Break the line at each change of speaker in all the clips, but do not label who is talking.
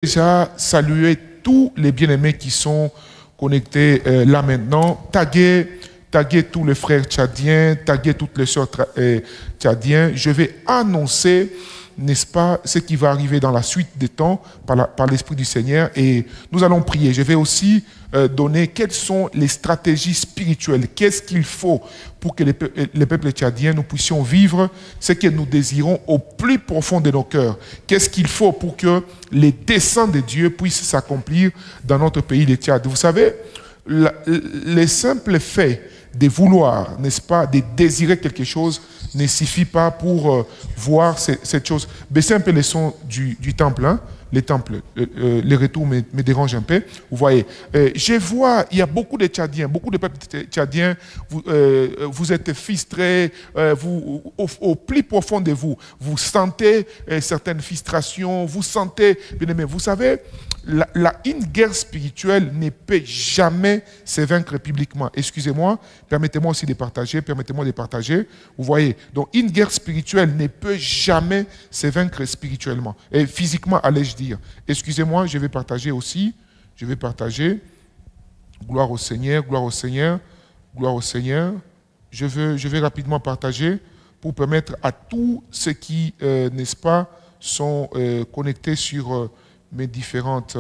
Déjà saluer tous les bien-aimés qui sont connectés là maintenant. Taguer tous les frères tchadiens, taguer toutes les sœurs tchadiens. Je vais annoncer, n'est-ce pas, ce qui va arriver dans la suite des temps par l'Esprit du Seigneur. Et nous allons prier. Je vais aussi donner quelles sont les stratégies spirituelles. Qu'est-ce qu'il faut pour que les peuples tchadiens, nous puissions vivre ce que nous désirons au plus profond de nos cœurs. Qu'est-ce qu'il faut pour que les desseins de Dieu puissent s'accomplir dans notre pays, le Tchad. Vous savez, les simples faits de vouloir, n'est-ce pas, de désirer quelque chose ne suffit pas pour voir cette chose. Baissez un peu les sons du temple, hein? Les temples, les retours me dérangent un peu. Vous voyez, je vois, il y a beaucoup de Tchadiens, beaucoup de peuples tchadiens, vous êtes frustrés, au plus profond de vous, vous sentez certaines frustrations, vous sentez, bien aimé, vous savez, une guerre spirituelle ne peut jamais se vaincre publiquement. Excusez-moi, permettez-moi aussi de partager, vous voyez, donc une guerre spirituelle ne peut jamais se vaincre spirituellement, et physiquement, allais-je dire. Excusez-moi, je vais partager aussi. Je vais partager. Gloire au Seigneur, gloire au Seigneur, gloire au Seigneur. Je vais rapidement partager pour permettre à tous ceux qui, n'est-ce pas, sont connectés sur mes différentes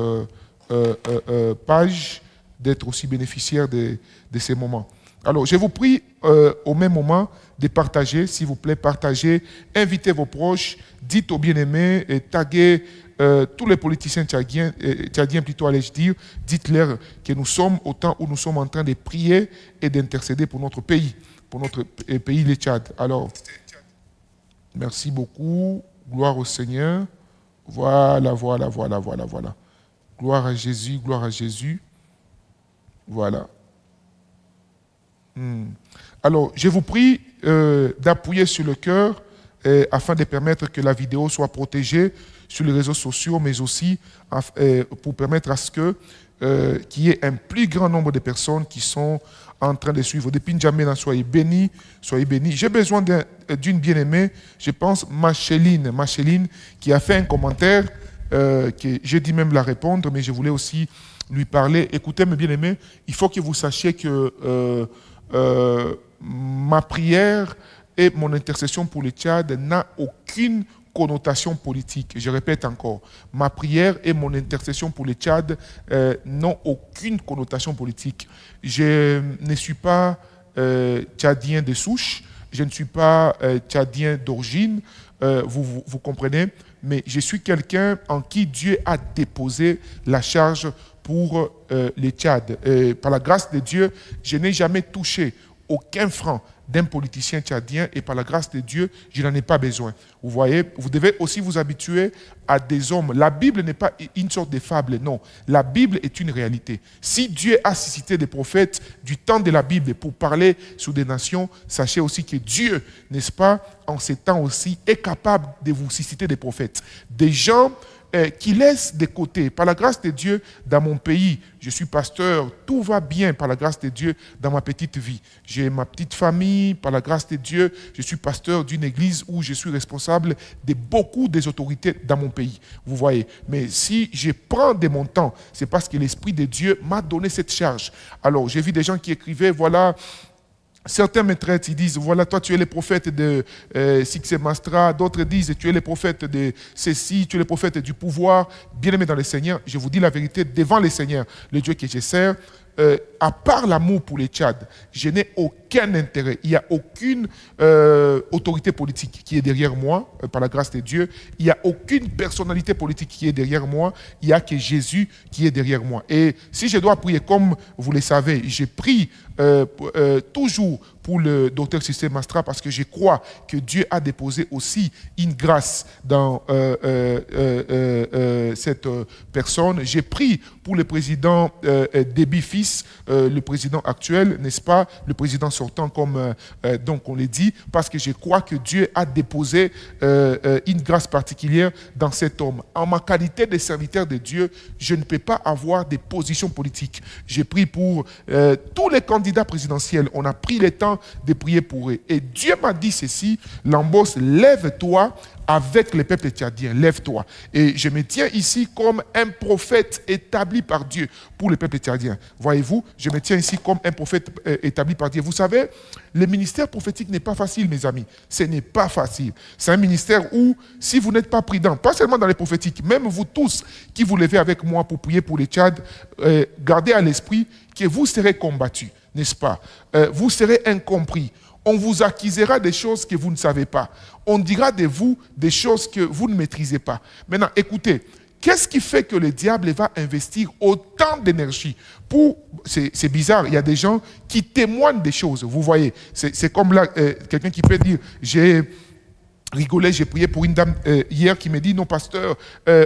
pages d'être aussi bénéficiaires de ces moments. Alors, je vous prie au même moment de partager, s'il vous plaît, partagez, invitez vos proches, dites aux bien-aimés, taguez tous les politiciens tchadiens, plutôt allais-je dire, dites-leur que nous sommes au temps où nous sommes en train de prier et d'intercéder pour notre pays, le Tchad. Alors, merci beaucoup, gloire au Seigneur, voilà. Gloire à Jésus, voilà. Alors, je vous prie d'appuyer sur le cœur afin de permettre que la vidéo soit protégée sur les réseaux sociaux, mais aussi pour permettre à ce qu'il y ait un plus grand nombre de personnes qui sont en train de suivre. Depuis N'Djamena, soyez bénis, soyez bénis. J'ai besoin d'une bien-aimée, je pense, Macheline, qui a fait un commentaire, que j'ai dit même la répondre, mais je voulais aussi lui parler. Écoutez, mes bien-aimés, il faut que vous sachiez que ma prière et mon intercession pour le Tchad n'a aucune connotation politique. Je répète encore, ma prière et mon intercession pour le Tchad n'ont aucune connotation politique. Je ne suis pas tchadien de souche, je ne suis pas tchadien d'origine, vous comprenez, mais je suis quelqu'un en qui Dieu a déposé la charge pour le Tchad. Par la grâce de Dieu, je n'ai jamais touché aucun franc d'un politicien tchadien et par la grâce de Dieu, je n'en ai pas besoin. Vous voyez, vous devez aussi vous habituer à des hommes. La Bible n'est pas une sorte de fable, non. La Bible est une réalité. Si Dieu a suscité des prophètes du temps de la Bible pour parler sur des nations, sachez aussi que Dieu, n'est-ce pas, en ces temps aussi, est capable de vous susciter des prophètes. Des gens qui laissent de côté, par la grâce de Dieu, dans mon pays, je suis pasteur, tout va bien par la grâce de Dieu dans ma petite vie. J'ai ma petite famille, par la grâce de Dieu, je suis pasteur d'une église où je suis responsable de beaucoup des autorités dans mon pays. Vous voyez, mais si je prends de mon temps, c'est parce que l'Esprit de Dieu m'a donné cette charge. Alors, j'ai vu des gens qui écrivaient, voilà, certains me traitent, ils disent, voilà, toi tu es le prophète de Sixé Mastra, d'autres disent, tu es le prophète de ceci, tu es le prophète du pouvoir. Bien-aimé dans le Seigneur, je vous dis la vérité, devant le Seigneur, le Dieu que je sers, à part l'amour pour le Tchad, je n'ai aucun intérêt. Il n'y a aucune autorité politique qui est derrière moi, par la grâce de Dieu. Il n'y a aucune personnalité politique qui est derrière moi. Il n'y a que Jésus qui est derrière moi. Et si je dois prier, comme vous le savez, je prie toujours pour le docteur Sissé Mastra parce que je crois que Dieu a déposé aussi une grâce dans cette personne. J'ai prié pour le président Déby Fils, le président actuel, n'est-ce pas, le président sortant comme donc on le dit, parce que je crois que Dieu a déposé une grâce particulière dans cet homme. En ma qualité de serviteur de Dieu, je ne peux pas avoir des positions politiques. J'ai prié pour tous les candidats présidentiels. On a pris le temps de prier pour eux. Et Dieu m'a dit ceci, Lambos, lève-toi avec les peuples tchadiens. Lève-toi. Et je me tiens ici comme un prophète établi par Dieu pour les peuples tchadiens. Voyez-vous, je me tiens ici comme un prophète établi par Dieu. Vous savez, le ministère prophétique n'est pas facile, mes amis. Ce n'est pas facile. C'est un ministère où, si vous n'êtes pas prudent, pas seulement dans les prophétiques, même vous tous qui vous levez avec moi pour prier pour les Tchad, gardez à l'esprit que vous serez combattus, n'est-ce pas? Vous serez incompris. On vous accusera des choses que vous ne savez pas. On dira de vous des choses que vous ne maîtrisez pas. Maintenant, écoutez, qu'est-ce qui fait que le diable va investir autant d'énergie pour... C'est bizarre, il y a des gens qui témoignent des choses, vous voyez. C'est comme là, quelqu'un qui peut dire, j'ai rigolé, j'ai prié pour une dame hier qui me dit, non pasteur,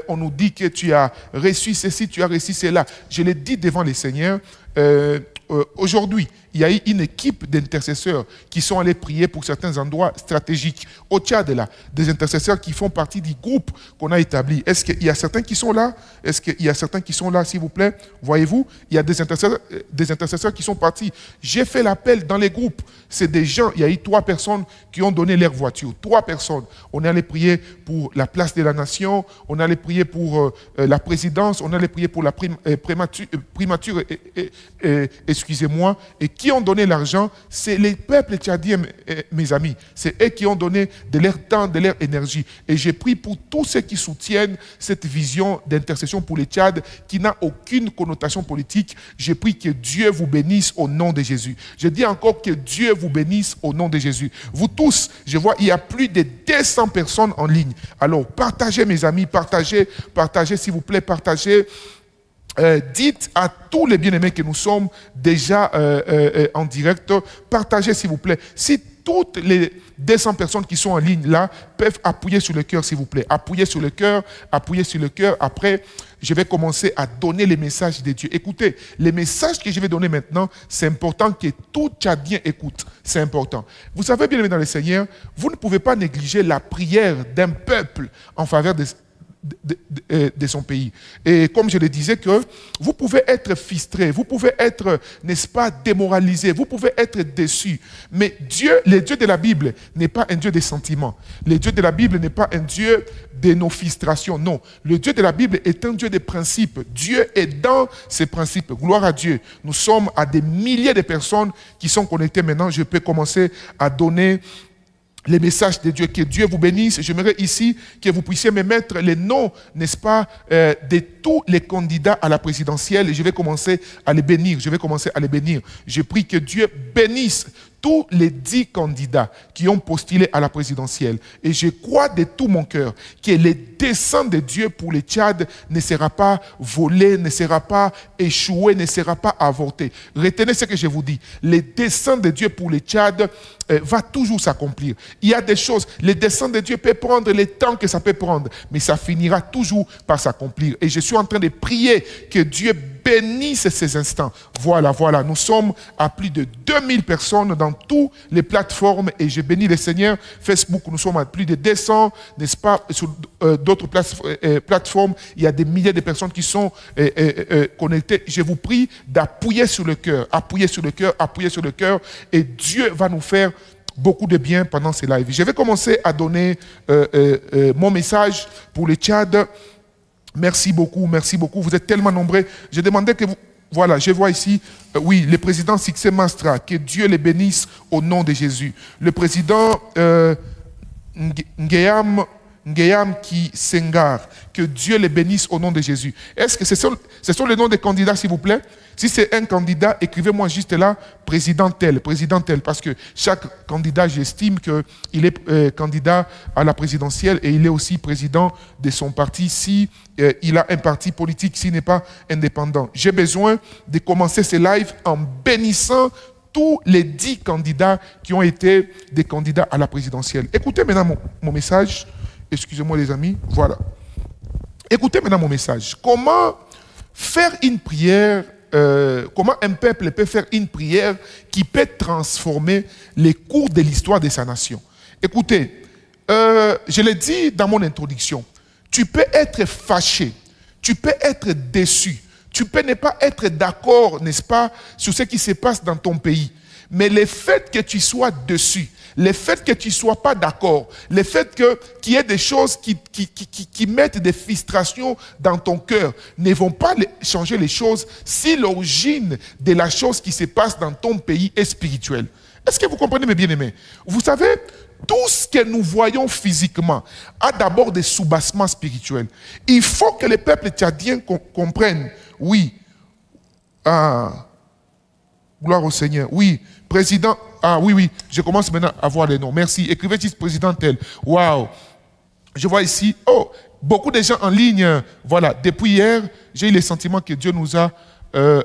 on nous dit que tu as reçu ceci, tu as reçu cela. Je l'ai dit devant les seigneurs, aujourd'hui, il y a eu une équipe d'intercesseurs qui sont allés prier pour certains endroits stratégiques. Au Tchad, là, des intercesseurs qui font partie du groupe qu'on a établi. Est-ce qu'il y a certains qui sont là? Est-ce qu'il y a certains qui sont là, s'il vous plaît? Voyez-vous, il y a des intercesseurs qui sont partis. J'ai fait l'appel dans les groupes. C'est des gens, il y a eu 3 personnes qui ont donné leur voiture. 3 personnes. On est allé prier pour la place de la nation, on est allé prier pour la présidence, on est allé prier pour la primature, excusez-moi, et qui ont donné l'argent, c'est les peuples tchadiens, mes amis. C'est eux qui ont donné de leur temps, de leur énergie. Et j'ai prié pour tous ceux qui soutiennent cette vision d'intercession pour les Tchad qui n'a aucune connotation politique. J'ai prié que Dieu vous bénisse au nom de Jésus. Je dis encore que Dieu vous bénisse au nom de Jésus. Vous tous, je vois, il y a plus de 200 personnes en ligne. Alors, partagez, mes amis, partagez, s'il vous plaît, partagez. Dites à tous les bien-aimés que nous sommes déjà en direct, partagez s'il vous plaît. Si toutes les 200 personnes qui sont en ligne là peuvent appuyer sur le cœur s'il vous plaît. Appuyez sur le cœur, appuyez sur le cœur. Après, je vais commencer à donner les messages de Dieu. Écoutez, les messages que je vais donner maintenant, c'est important que tout Tchadien écoute. C'est important. Vous savez, bien-aimés dans le Seigneur, vous ne pouvez pas négliger la prière d'un peuple en faveur de son pays. Et comme je le disais, que vous pouvez être frustré, vous pouvez être, n'est-ce pas, démoralisé, vous pouvez être déçu. Mais Dieu, le Dieu de la Bible, n'est pas un Dieu des sentiments. Le Dieu de la Bible n'est pas un Dieu de nos frustrations. Non. Le Dieu de la Bible est un Dieu des principes. Dieu est dans ses principes. Gloire à Dieu. Nous sommes à des milliers de personnes qui sont connectées maintenant. Je peux commencer à donner les messages de Dieu. Que Dieu vous bénisse. J'aimerais ici que vous puissiez me mettre les noms, n'est-ce pas, de tous les candidats à la présidentielle. Et je vais commencer à les bénir. Je prie que Dieu bénisse tous les 10 candidats qui ont postulé à la présidentielle. Et je crois de tout mon cœur que le dessein de Dieu pour le Tchad ne sera pas volé, ne sera pas échoué, ne sera pas avorté. Retenez ce que je vous dis. Le dessein de Dieu pour le Tchad va toujours s'accomplir. Il y a des choses, le dessein de Dieu peut prendre le temps que ça peut prendre, mais ça finira toujours par s'accomplir. Et je suis en train de prier que Dieu bénisse ces instants. Voilà, nous sommes à plus de 2000 personnes dans toutes les plateformes et je bénis le Seigneur. Facebook, nous sommes à plus de 200, n'est-ce pas, sur d'autres plateformes, il y a des milliers de personnes qui sont connectées. Je vous prie d'appuyer sur le cœur, et Dieu va nous faire beaucoup de bien pendant ces lives. Je vais commencer à donner mon message pour le Tchad. Merci beaucoup. Vous êtes tellement nombreux. Je demandais que vous... Voilà, je vois ici, oui, le président Succès Mastra, que Dieu les bénisse au nom de Jésus. Le président Ngeyam Ki Sengar, que Dieu les bénisse au nom de Jésus. Est-ce que ce sont les noms des candidats, s'il vous plaît? Si c'est un candidat, écrivez-moi juste là, président tel, parce que chaque candidat, j'estime qu'il est candidat à la présidentielle et il est aussi président de son parti si il a un parti politique, s'il n'est pas indépendant. J'ai besoin de commencer ce live en bénissant tous les 10 candidats qui ont été des candidats à la présidentielle. Écoutez maintenant mon message. Excusez-moi les amis, voilà. Écoutez maintenant mon message. Comment faire une prière, comment un peuple peut faire une prière qui peut transformer les cours de l'histoire de sa nation. Écoutez, je l'ai dit dans mon introduction, tu peux être fâché, tu peux être déçu, tu peux ne pas être d'accord, n'est-ce pas, sur ce qui se passe dans ton pays. Mais le fait que tu sois dessus, le fait que tu ne sois pas d'accord, le fait qu'il y ait des choses qui mettent des frustrations dans ton cœur, ne vont pas changer les choses si l'origine de la chose qui se passe dans ton pays est spirituelle. Est-ce que vous comprenez, mes bien-aimés? Vous savez, tout ce que nous voyons physiquement a d'abord des soubassements spirituels. Il faut que les peuples tchadiens comprennent, oui, gloire au Seigneur, oui, président, oui, je commence maintenant à voir les noms, merci, écrivez président tel, waouh, je vois ici, beaucoup de gens en ligne, voilà, depuis hier, j'ai eu le sentiment que Dieu nous a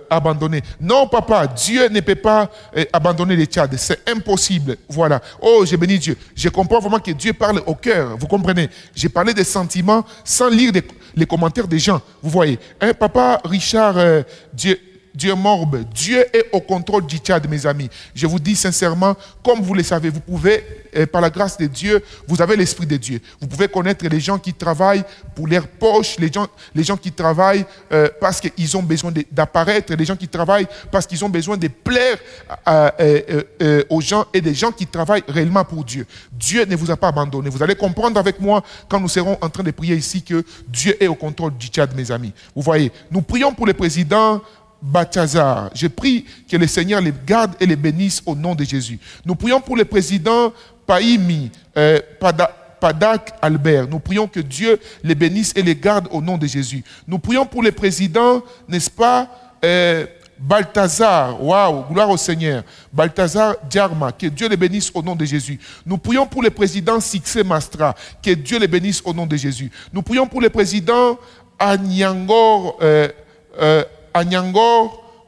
abandonné. Non, papa, Dieu ne peut pas abandonner les Tchad. C'est impossible. Voilà. Oh, j'ai béni Dieu. Je comprends vraiment que Dieu parle au cœur. Vous comprenez? J'ai parlé des sentiments sans lire les commentaires des gens. Vous voyez. Papa Richard, Dieu morbe, Dieu est au contrôle du Tchad, mes amis. Je vous dis sincèrement, comme vous le savez, vous pouvez, par la grâce de Dieu, vous avez l'Esprit de Dieu. Vous pouvez connaître les gens qui travaillent pour leurs poches, les gens qui travaillent parce qu'ils ont besoin d'apparaître, les gens qui travaillent parce qu'ils ont besoin de plaire aux gens et des gens qui travaillent réellement pour Dieu. Dieu ne vous a pas abandonné. Vous allez comprendre avec moi quand nous serons en train de prier ici que Dieu est au contrôle du Tchad, mes amis. Vous voyez, nous prions pour le président Balthazar. Je prie que le Seigneur les garde et les bénisse au nom de Jésus. Nous prions pour le président Paimi Padak Albert. Nous prions que Dieu les bénisse et les garde au nom de Jésus. Nous prions pour le président, n'est-ce pas, Balthazar, waouh, gloire au Seigneur. Balthazar Diarma, que Dieu les bénisse au nom de Jésus. Nous prions pour le président Sixé Mastra, que Dieu les bénisse au nom de Jésus. Nous prions pour le président Anyangor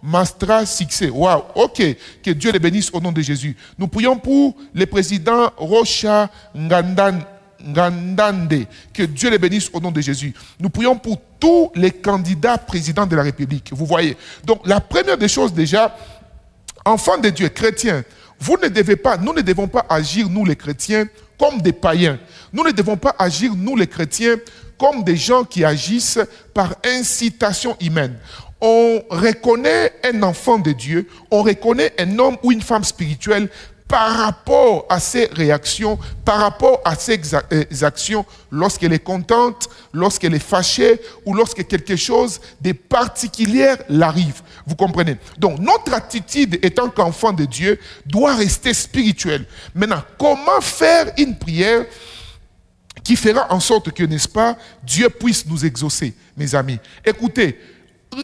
Mastra Sixé. Waouh, ok. Que Dieu les bénisse au nom de Jésus. Nous prions pour le président Rocha Ngandande. Que Dieu les bénisse au nom de Jésus. Nous prions pour tous les candidats présidents de la République. Vous voyez. Donc, la première des choses déjà, enfants de Dieu, chrétiens, nous ne devons pas agir, nous les chrétiens, comme des païens. Nous ne devons pas agir, nous les chrétiens, comme des gens qui agissent par incitation humaine. On reconnaît un enfant de Dieu, on reconnaît un homme ou une femme spirituelle par rapport à ses réactions, par rapport à ses actions, lorsqu'elle est contente, lorsqu'elle est fâchée ou lorsque quelque chose de particulier l'arrive. Vous comprenez? Donc, notre attitude étant qu'enfant de Dieu doit rester spirituelle. Maintenant, comment faire une prière qui fera en sorte que, n'est-ce pas, Dieu puisse nous exaucer, mes amis? Écoutez,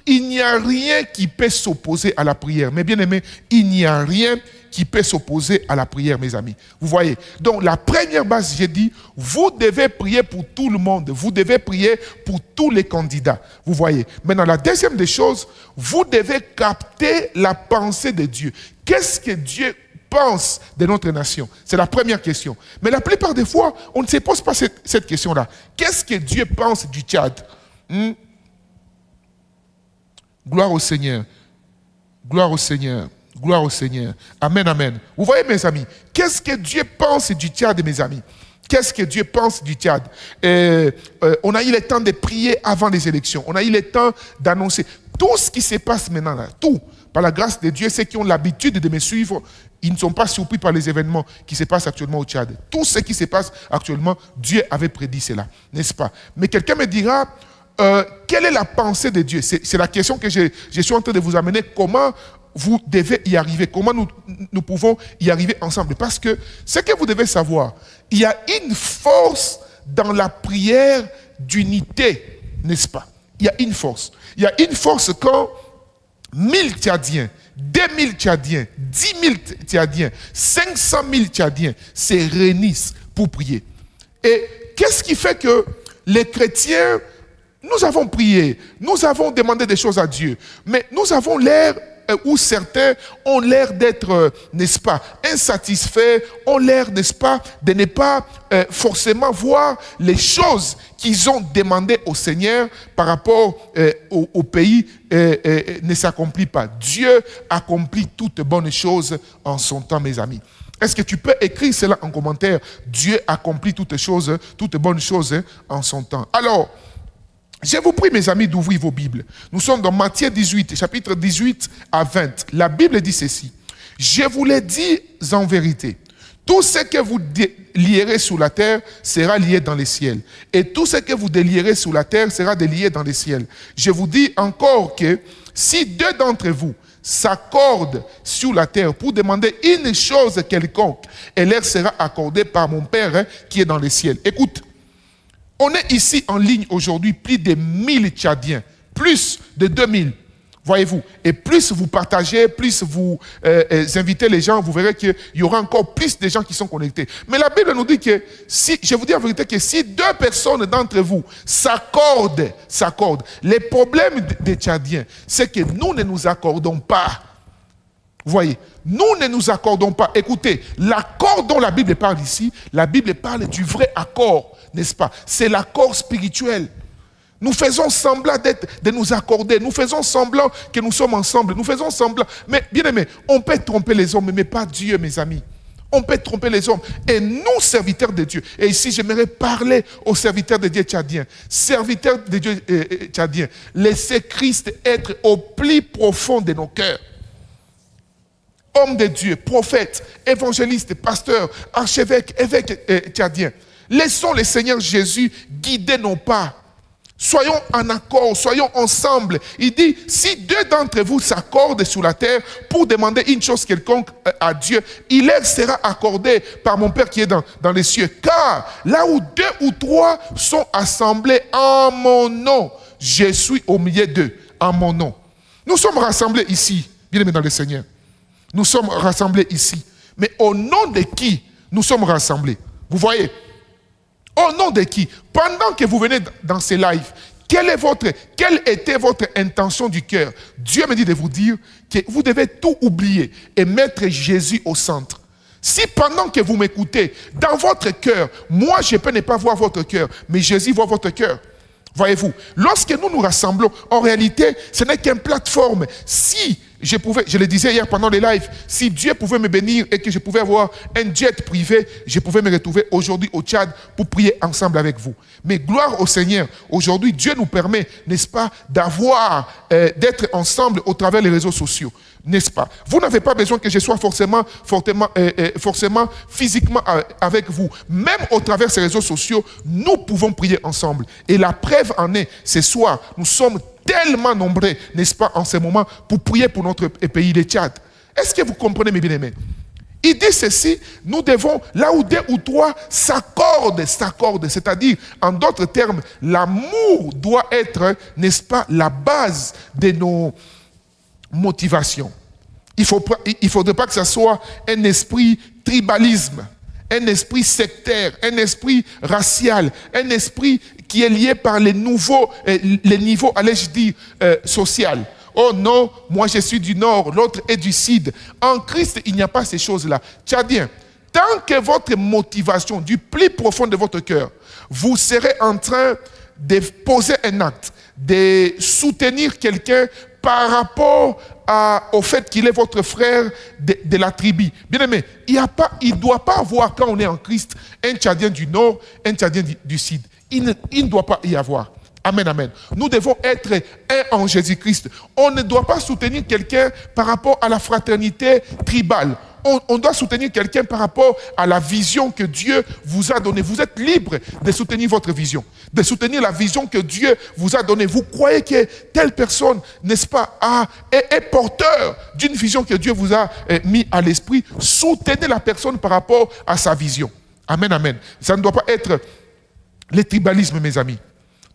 il n'y a rien qui peut s'opposer à la prière. Mais bien aimé, il n'y a rien qui peut s'opposer à la prière, mes amis. Vous voyez? Donc, la première base, j'ai dit, vous devez prier pour tout le monde. Vous devez prier pour tous les candidats. Vous voyez? Maintenant, la deuxième des choses, vous devez capter la pensée de Dieu. Qu'est-ce que Dieu pense de notre nation? C'est la première question. Mais la plupart des fois, on ne se pose pas cette question-là. Qu'est-ce que Dieu pense du Tchad? Gloire au Seigneur. Gloire au Seigneur. Gloire au Seigneur. Amen, amen. Vous voyez, mes amis, qu'est-ce que Dieu pense du Tchad, mes amis? Qu'est-ce que Dieu pense du Tchad? On a eu le temps de prier avant les élections. On a eu le temps d'annoncer. Tout ce qui se passe maintenant, là, tout, par la grâce de Dieu, ceux qui ont l'habitude de me suivre, ils ne sont pas surpris par les événements qui se passent actuellement au Tchad. Tout ce qui se passe actuellement, Dieu avait prédit cela, n'est-ce pas? Mais quelqu'un me dira, quelle est la pensée de Dieu? C'est la question que je suis en train de vous amener. Comment vous devez y arriver? Comment nous pouvons y arriver ensemble? Parce que ce que vous devez savoir, il y a une force dans la prière d'unité, n'est-ce pas? Il y a une force. Il y a une force quand 1000 Tchadiens, 2000 Tchadiens, 10 000 Tchadiens, 500 000 Tchadiens se réunissent pour prier. Et qu'est-ce qui fait que les chrétiens, nous avons prié, nous avons demandé des choses à Dieu, mais nous avons l'air, ou certains ont l'air d'être, n'est-ce pas, insatisfaits, ont l'air, n'est-ce pas, de ne pas forcément voir les choses qu'ils ont demandées au Seigneur par rapport au pays ne s'accomplit pas. Dieu accomplit toutes bonnes choses en son temps, mes amis. Est-ce que tu peux écrire cela en commentaire? Dieu accomplit toutes choses, toutes bonnes choses en son temps. Alors, je vous prie, mes amis, d'ouvrir vos Bibles. Nous sommes dans Matthieu 18, chapitre 18 à 20. La Bible dit ceci. Je vous l'ai dit en vérité. Tout ce que vous lierez sur la terre sera lié dans les ciels. Et tout ce que vous délierez sur la terre sera délié dans les ciels. Je vous dis encore que si deux d'entre vous s'accordent sur la terre pour demander une chose quelconque, elle leur sera accordée par mon Père qui est dans les ciels. Écoute, on est ici en ligne aujourd'hui, plus de 1000 Tchadiens, plus de 2000. Voyez-vous, et plus vous partagez, plus vous invitez les gens, vous verrez qu'il y aura encore plus de gens qui sont connectés. Mais la Bible nous dit que, si, je vous dis en vérité que si deux personnes d'entre vous s'accordent, les problèmes des Tchadiens, c'est que nous ne nous accordons pas. Vous voyez, nous ne nous accordons pas. Écoutez, l'accord dont la Bible parle ici, la Bible parle du vrai accord, n'est-ce pas? C'est l'accord spirituel. Nous faisons semblant de nous accorder. Nous faisons semblant que nous sommes ensemble. Nous faisons semblant. Mais bien aimé, on peut tromper les hommes, mais pas Dieu, mes amis. On peut tromper les hommes. Et nous, serviteurs de Dieu. Et ici, j'aimerais parler aux serviteurs de Dieu tchadiens. Serviteurs de Dieu tchadiens. Laissez Christ être au plus profond de nos cœurs. Hommes de Dieu, prophètes, évangélistes, pasteurs, archevêques, évêques tchadiens. Laissons le Seigneur Jésus guider nos pas. Soyons en accord, soyons ensemble. Il dit, si deux d'entre vous s'accordent sur la terre pour demander une chose quelconque à Dieu, il leur sera accordé par mon Père qui est dans les cieux. Car là où deux ou trois sont assemblés en mon nom, je suis au milieu d'eux, en mon nom. Nous sommes rassemblés ici, bien aimés dans le Seigneur. Nous sommes rassemblés ici. Mais au nom de qui nous sommes rassemblés? Vous voyez? Au nom de qui? Pendant que vous venez dans ces lives, quelle était votre intention du cœur? Dieu me dit de vous dire que vous devez tout oublier et mettre Jésus au centre. Si pendant que vous m'écoutez, dans votre cœur, moi je peux ne pas voir votre cœur, mais Jésus voit votre cœur. Voyez-vous, lorsque nous nous rassemblons, en réalité, ce n'est qu'une plateforme. Si je pouvais, je le disais hier pendant les lives, si Dieu pouvait me bénir et que je pouvais avoir un jet privé, je pouvais me retrouver aujourd'hui au Tchad pour prier ensemble avec vous. Mais gloire au Seigneur, aujourd'hui Dieu nous permet, n'est-ce pas, d'être ensemble au travers des réseaux sociaux. N'est-ce pas? Vous n'avez pas besoin que je sois forcément physiquement avec vous. Même au travers de ces réseaux sociaux, nous pouvons prier ensemble. Et la preuve en est, ce soir, nous sommes tellement nombreux, n'est-ce pas, en ce moment, pour prier pour notre pays, le Tchad. Est-ce que vous comprenez, mes bien-aimés? Il dit ceci, nous devons, là où deux ou trois s'accordent, c'est-à-dire, en d'autres termes, l'amour doit être, n'est-ce pas, la base de nos motivation. Il ne faudrait pas que ce soit un esprit tribalisme, un esprit sectaire, un esprit racial, un esprit qui est lié par les niveaux, allais-je dire, social. Oh non, moi je suis du nord, l'autre est du sud. En Christ, il n'y a pas ces choses-là. Tchadien, tant que votre motivation, du plus profond de votre cœur, vous serez en train de poser un acte, de soutenir quelqu'un par rapport au fait qu'il est votre frère de la tribu. Bien aimé, il ne doit pas avoir, quand on est en Christ, un Tchadien du nord, un Tchadien du sud. Il ne doit pas y avoir. Amen, amen. Nous devons être un en Jésus-Christ. On ne doit pas soutenir quelqu'un par rapport à la fraternité tribale. On doit soutenir quelqu'un par rapport à la vision que Dieu vous a donnée. Vous êtes libre de soutenir votre vision, de soutenir la vision que Dieu vous a donnée. Vous croyez que telle personne, n'est-ce pas, est porteur d'une vision que Dieu vous a mis à l'esprit. Soutenez la personne par rapport à sa vision. Amen, amen. Ça ne doit pas être le tribalisme, mes amis.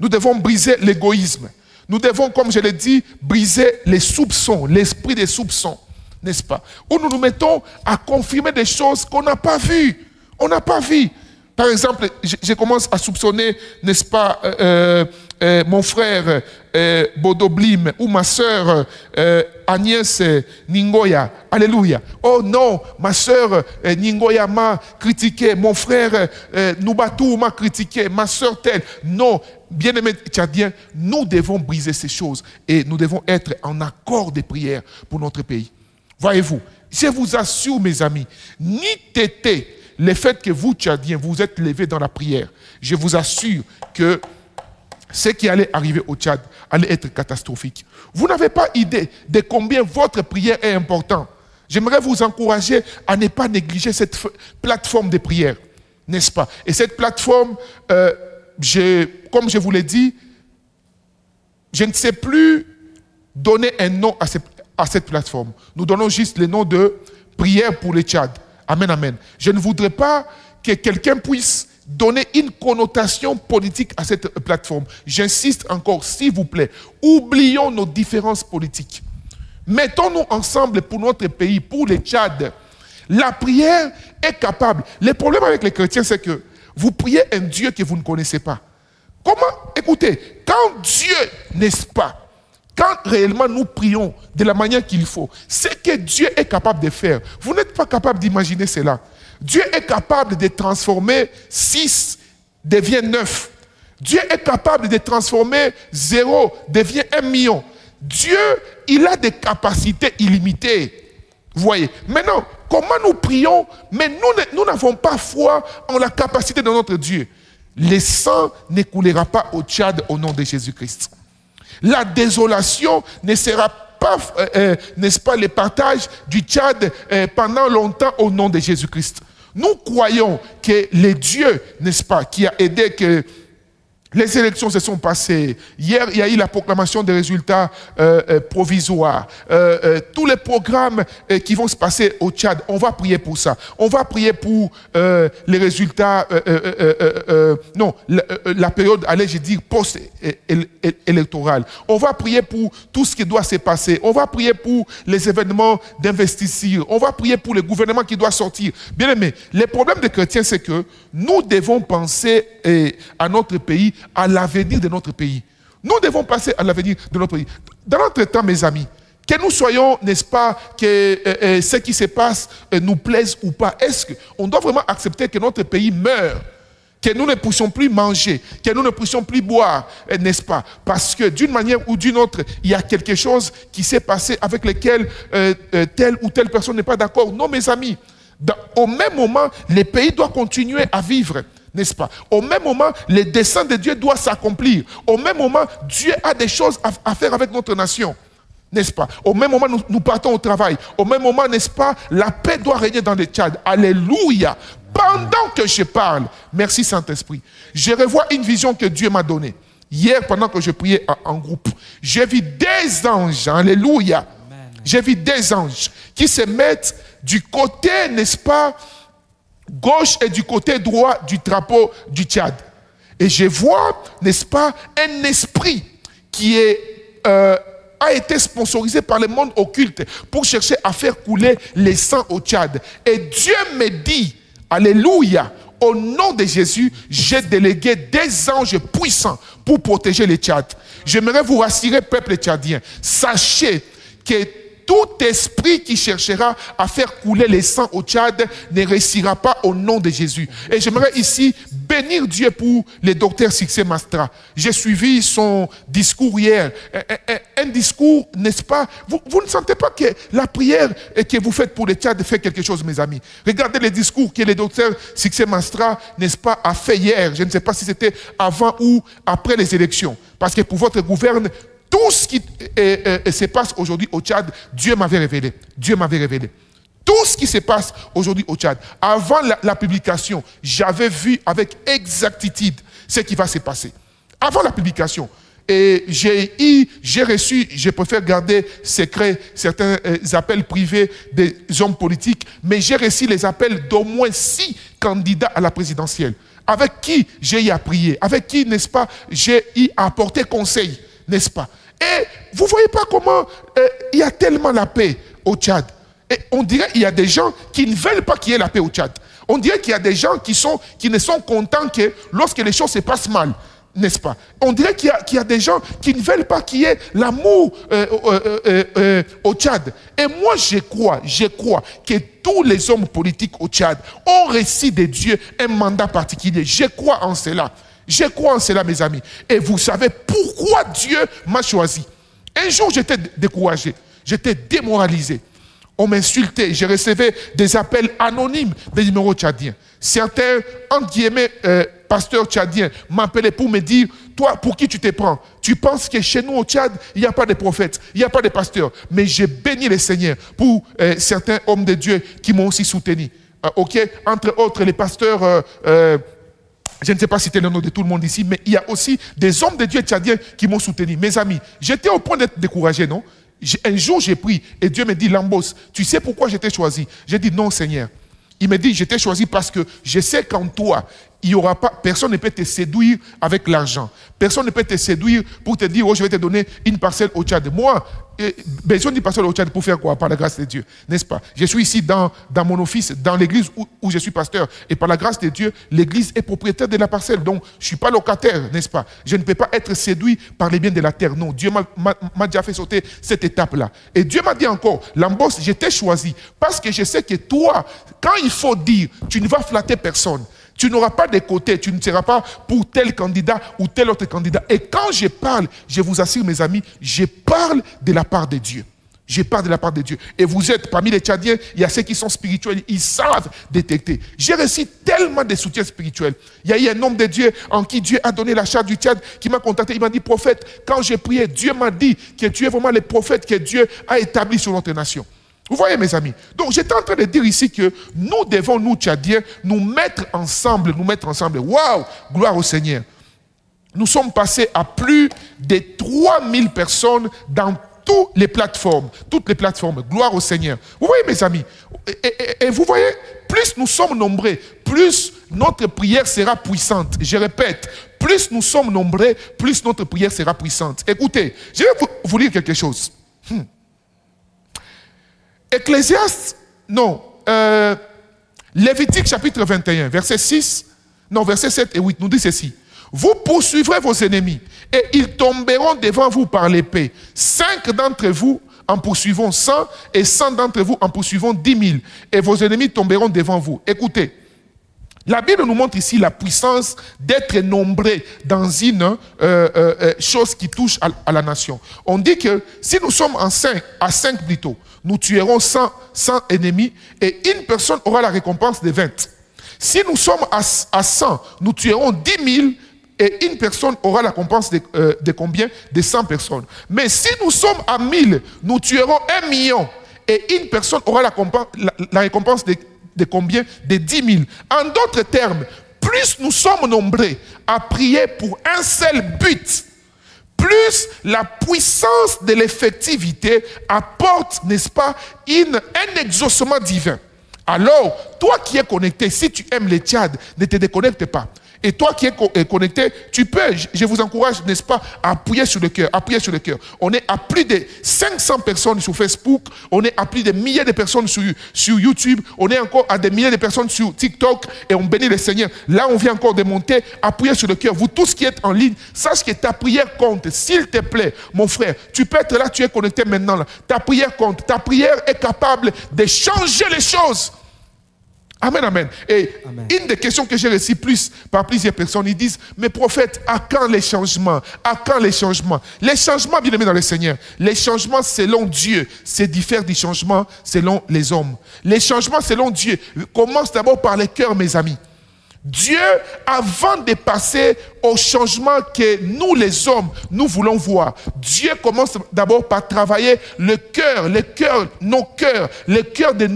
Nous devons briser l'égoïsme. Nous devons, comme je l'ai dit, briser les soupçons, l'esprit des soupçons. N'est-ce pas? Où nous nous mettons à confirmer des choses qu'on n'a pas vues. On n'a pas vu. Par exemple, je commence à soupçonner, n'est-ce pas, mon frère Bodoblim ou ma sœur Agnès Ningoya. Alléluia. Oh non, ma sœur Ningoya m'a critiqué. Mon frère Nubatou m'a critiqué. Ma sœur telle. Non, bien-aimés Tchadiens, nous devons briser ces choses. Et nous devons être en accord des prières pour notre pays. Voyez-vous, je vous assure, mes amis, ni tété le fait que vous, Tchadiens, vous êtes levés dans la prière, je vous assure que ce qui allait arriver au Tchad allait être catastrophique. Vous n'avez pas idée de combien votre prière est importante. J'aimerais vous encourager à ne pas négliger cette plateforme de prière, n'est-ce pas? Et cette plateforme, comme je vous l'ai dit, je ne sais plus donner un nom à cette plateforme. Nous donnons juste le nom de prière pour le Tchad. Amen, amen. Je ne voudrais pas que quelqu'un puisse donner une connotation politique à cette plateforme. J'insiste encore, s'il vous plaît, oublions nos différences politiques. Mettons-nous ensemble pour notre pays, pour le Tchad. La prière est capable. Le problème avec les chrétiens, c'est que vous priez un Dieu que vous ne connaissez pas. Comment? Écoutez, quand Dieu, n'est-ce pas, quand réellement nous prions de la manière qu'il faut, ce que Dieu est capable de faire, vous n'êtes pas capable d'imaginer cela. Dieu est capable de transformer 6 devient 9. Dieu est capable de transformer 0 devient 1 million. Dieu, il a des capacités illimitées. Vous voyez. Maintenant, comment nous prions, mais nous n'avons pas foi en la capacité de notre Dieu. Le sang ne coulera pas au Tchad au nom de Jésus-Christ. La désolation ne sera pas, n'est-ce pas, le partage du Tchad pendant longtemps au nom de Jésus-Christ. Nous croyons que le Dieu, n'est-ce pas, qui a aidé que les élections se sont passées. Hier, il y a eu la proclamation des résultats provisoires. Tous les programmes qui vont se passer au Tchad, on va prier pour ça. On va prier pour les résultats, la période, allez, je dire, post-électorale. On va prier pour tout ce qui doit se passer. On va prier pour les événements d'investissement. On va prier pour le gouvernement qui doit sortir. Bien aimé, le problème des chrétiens, c'est que nous devons penser à notre pays, à l'avenir de notre pays. Nous devons passer à l'avenir de notre pays. Dans notre temps, mes amis, que nous soyons, n'est-ce pas, que ce qui se passe nous plaise ou pas, est-ce qu'on doit vraiment accepter que notre pays meure, que nous ne puissions plus manger, que nous ne puissions plus boire, n'est-ce pas? Parce que d'une manière ou d'une autre, il y a quelque chose qui s'est passé avec lequel telle ou telle personne n'est pas d'accord. Non, mes amis, au même moment, le pays doit continuer à vivre. N'est-ce pas? Au même moment, le dessein de Dieu doit s'accomplir. Au même moment, Dieu a des choses à faire avec notre nation. N'est-ce pas? Au même moment, nous partons au travail. Au même moment, n'est-ce pas? La paix doit régner dans le Tchad. Alléluia! Pendant que je parle, merci Saint-Esprit, je revois une vision que Dieu m'a donnée. Hier, pendant que je priais en groupe, j'ai vu des anges. Alléluia! J'ai vu des anges qui se mettent du côté, n'est-ce pas, gauche et du côté droit du drapeau du Tchad. Et je vois, n'est-ce pas, un esprit qui a été sponsorisé par le monde occulte pour chercher à faire couler les sangs au Tchad. Et Dieu me dit, alléluia, au nom de Jésus, j'ai délégué des anges puissants pour protéger le Tchad. J'aimerais vous rassurer, peuple tchadien, sachez que tout esprit qui cherchera à faire couler les sangs au Tchad ne réussira pas au nom de Jésus. Et j'aimerais ici bénir Dieu pour le docteur Succès Mastra. J'ai suivi son discours hier. Un discours, n'est-ce pas? Vous ne sentez pas que la prière que vous faites pour le Tchad fait quelque chose, mes amis? Regardez le discours que le docteur Succès Mastra, n'est-ce pas, a fait hier. Je ne sais pas si c'était avant ou après les élections. Parce que pour votre gouverne, tout ce qui se passe aujourd'hui au Tchad, Dieu m'avait révélé. Dieu m'avait révélé. Tout ce qui se passe aujourd'hui au Tchad. Avant la publication, j'avais vu avec exactitude ce qui va se passer. Avant la publication. Et j'ai reçu, je préfère garder secret certains appels privés des hommes politiques, mais j'ai reçu les appels d'au moins 6 candidats à la présidentielle. Avec qui j'ai eu à prier, avec qui, n'est-ce pas, j'ai eu à apporter conseil, n'est-ce pas? Et vous ne voyez pas comment il y a tellement la paix au Tchad. Et on dirait qu'il y a des gens qui ne veulent pas qu'il y ait la paix au Tchad. On dirait qu'il y a des gens qui ne sont contents que lorsque les choses se passent mal, n'est-ce pas? On dirait qu'il y a des gens qui ne veulent pas qu'il y ait l'amour au Tchad. Et moi, je crois que tous les hommes politiques au Tchad ont reçu de Dieu un mandat particulier. Je crois en cela. Je crois en cela, mes amis. Et vous savez pourquoi Dieu m'a choisi. Un jour, j'étais découragé. J'étais démoralisé. On m'insultait. Je recevais des appels anonymes des numéros tchadiens. Certains, entre guillemets, pasteurs tchadiens m'appelaient pour me dire toi, pour qui tu te prends? Tu penses que chez nous au Tchad, il n'y a pas de prophètes, il n'y a pas de pasteurs. Mais j'ai béni le Seigneur pour certains hommes de Dieu qui m'ont aussi soutenu. Ok, entre autres, les pasteurs... je ne sais pas citer le nom de tout le monde ici, mais il y a aussi des hommes de Dieu tchadiens qui m'ont soutenu. Mes amis, j'étais au point d'être découragé, non? Un jour, j'ai pris et Dieu me dit, Lambos, tu sais pourquoi je t'ai choisi? J'ai dit, non, Seigneur. Il me dit, je t'ai choisi parce que je sais qu'en toi, il y aura pas, personne ne peut te séduire avec l'argent. Personne ne peut te séduire pour te dire, oh, je vais te donner une parcelle au Tchad. Moi, besoin d'une parcelle au Tchad pour faire quoi? Par la grâce de Dieu, n'est-ce pas? Je suis ici dans mon office, dans l'église où je suis pasteur. Et par la grâce de Dieu, l'église est propriétaire de la parcelle. Donc, je ne suis pas locataire, n'est-ce pas? Je ne peux pas être séduit par les biens de la terre. Non, Dieu m'a déjà fait sauter cette étape-là. Et Dieu m'a dit encore, Lambos, je t'ai choisi parce que je sais que toi, quand il faut dire, tu ne vas flatter personne. Tu n'auras pas de côté, tu ne seras pas pour tel candidat ou tel autre candidat. Et quand je parle, je vous assure mes amis, je parle de la part de Dieu. Je parle de la part de Dieu. Et vous êtes parmi les Tchadiens, il y a ceux qui sont spirituels, ils savent détecter. J'ai reçu tellement de soutien spirituel. Il y a eu un homme de Dieu en qui Dieu a donné la charge du Tchad qui m'a contacté. Il m'a dit, prophète, quand j'ai prié, Dieu m'a dit que tu es vraiment le prophète que Dieu a établi sur notre nation. Vous voyez mes amis? Donc j'étais en train de dire ici que nous devons, nous Tchadiens, nous mettre ensemble. Waouh! Gloire au Seigneur. Nous sommes passés à plus de 3000 personnes dans toutes les plateformes. Gloire au Seigneur. Vous voyez mes amis? Et vous voyez, plus nous sommes nombreux, plus notre prière sera puissante. Je répète, plus nous sommes nombreux, plus notre prière sera puissante. Écoutez, je vais vous lire quelque chose. Ecclésiaste, Lévitique chapitre 21, verset 7 et 8 nous dit ceci. Vous poursuivrez vos ennemis et ils tomberont devant vous par l'épée. 5 d'entre vous en poursuivront 100 et 100 d'entre vous en poursuivront 10 000 et vos ennemis tomberont devant vous. Écoutez, la Bible nous montre ici la puissance d'être nombreux dans une chose qui touche à la nation. On dit que si nous sommes à 5 plutôt, nous tuerons 100 ennemis et une personne aura la récompense de 20. Si nous sommes à 100, nous tuerons 10 000 et une personne aura la récompense de combien? De 100 personnes. Mais si nous sommes à 1000, nous tuerons 1 million et une personne aura la récompense de combien? De 10 000. En d'autres termes, plus nous sommes nombreux à prier pour un seul but, plus la puissance de l'effectivité apporte, n'est-ce pas, un exaucement divin. Alors, toi qui es connecté, si tu aimes le Tchad, ne te déconnecte pas. Et toi qui es connecté, tu peux, je vous encourage, n'est-ce pas, à appuyer sur le cœur, On est à plus de 500 personnes sur Facebook, on est à plus de milliers de personnes sur YouTube, on est encore à des milliers de personnes sur TikTok et on bénit le Seigneur. Là, on vient encore de monter, appuyer sur le cœur. Vous tous qui êtes en ligne, sache que ta prière compte. S'il te plaît, mon frère, tu peux être là, tu es connecté maintenant. Là. Ta prière compte. Ta prière est capable de changer les choses. Amen, amen. Et amen. Une des questions que j'ai reçues par plusieurs personnes, ils disent, mais prophète, à quand les changements? À quand les changements? Les changements, bien aimés dans le Seigneur, les changements selon Dieu, c'est diffère du changement selon les hommes. Les changements selon Dieu commencent d'abord par les cœurs, mes amis. Dieu, avant de passer au changement que nous, les hommes, nous voulons voir, Dieu commence d'abord par travailler le cœur, nos cœurs, le cœur de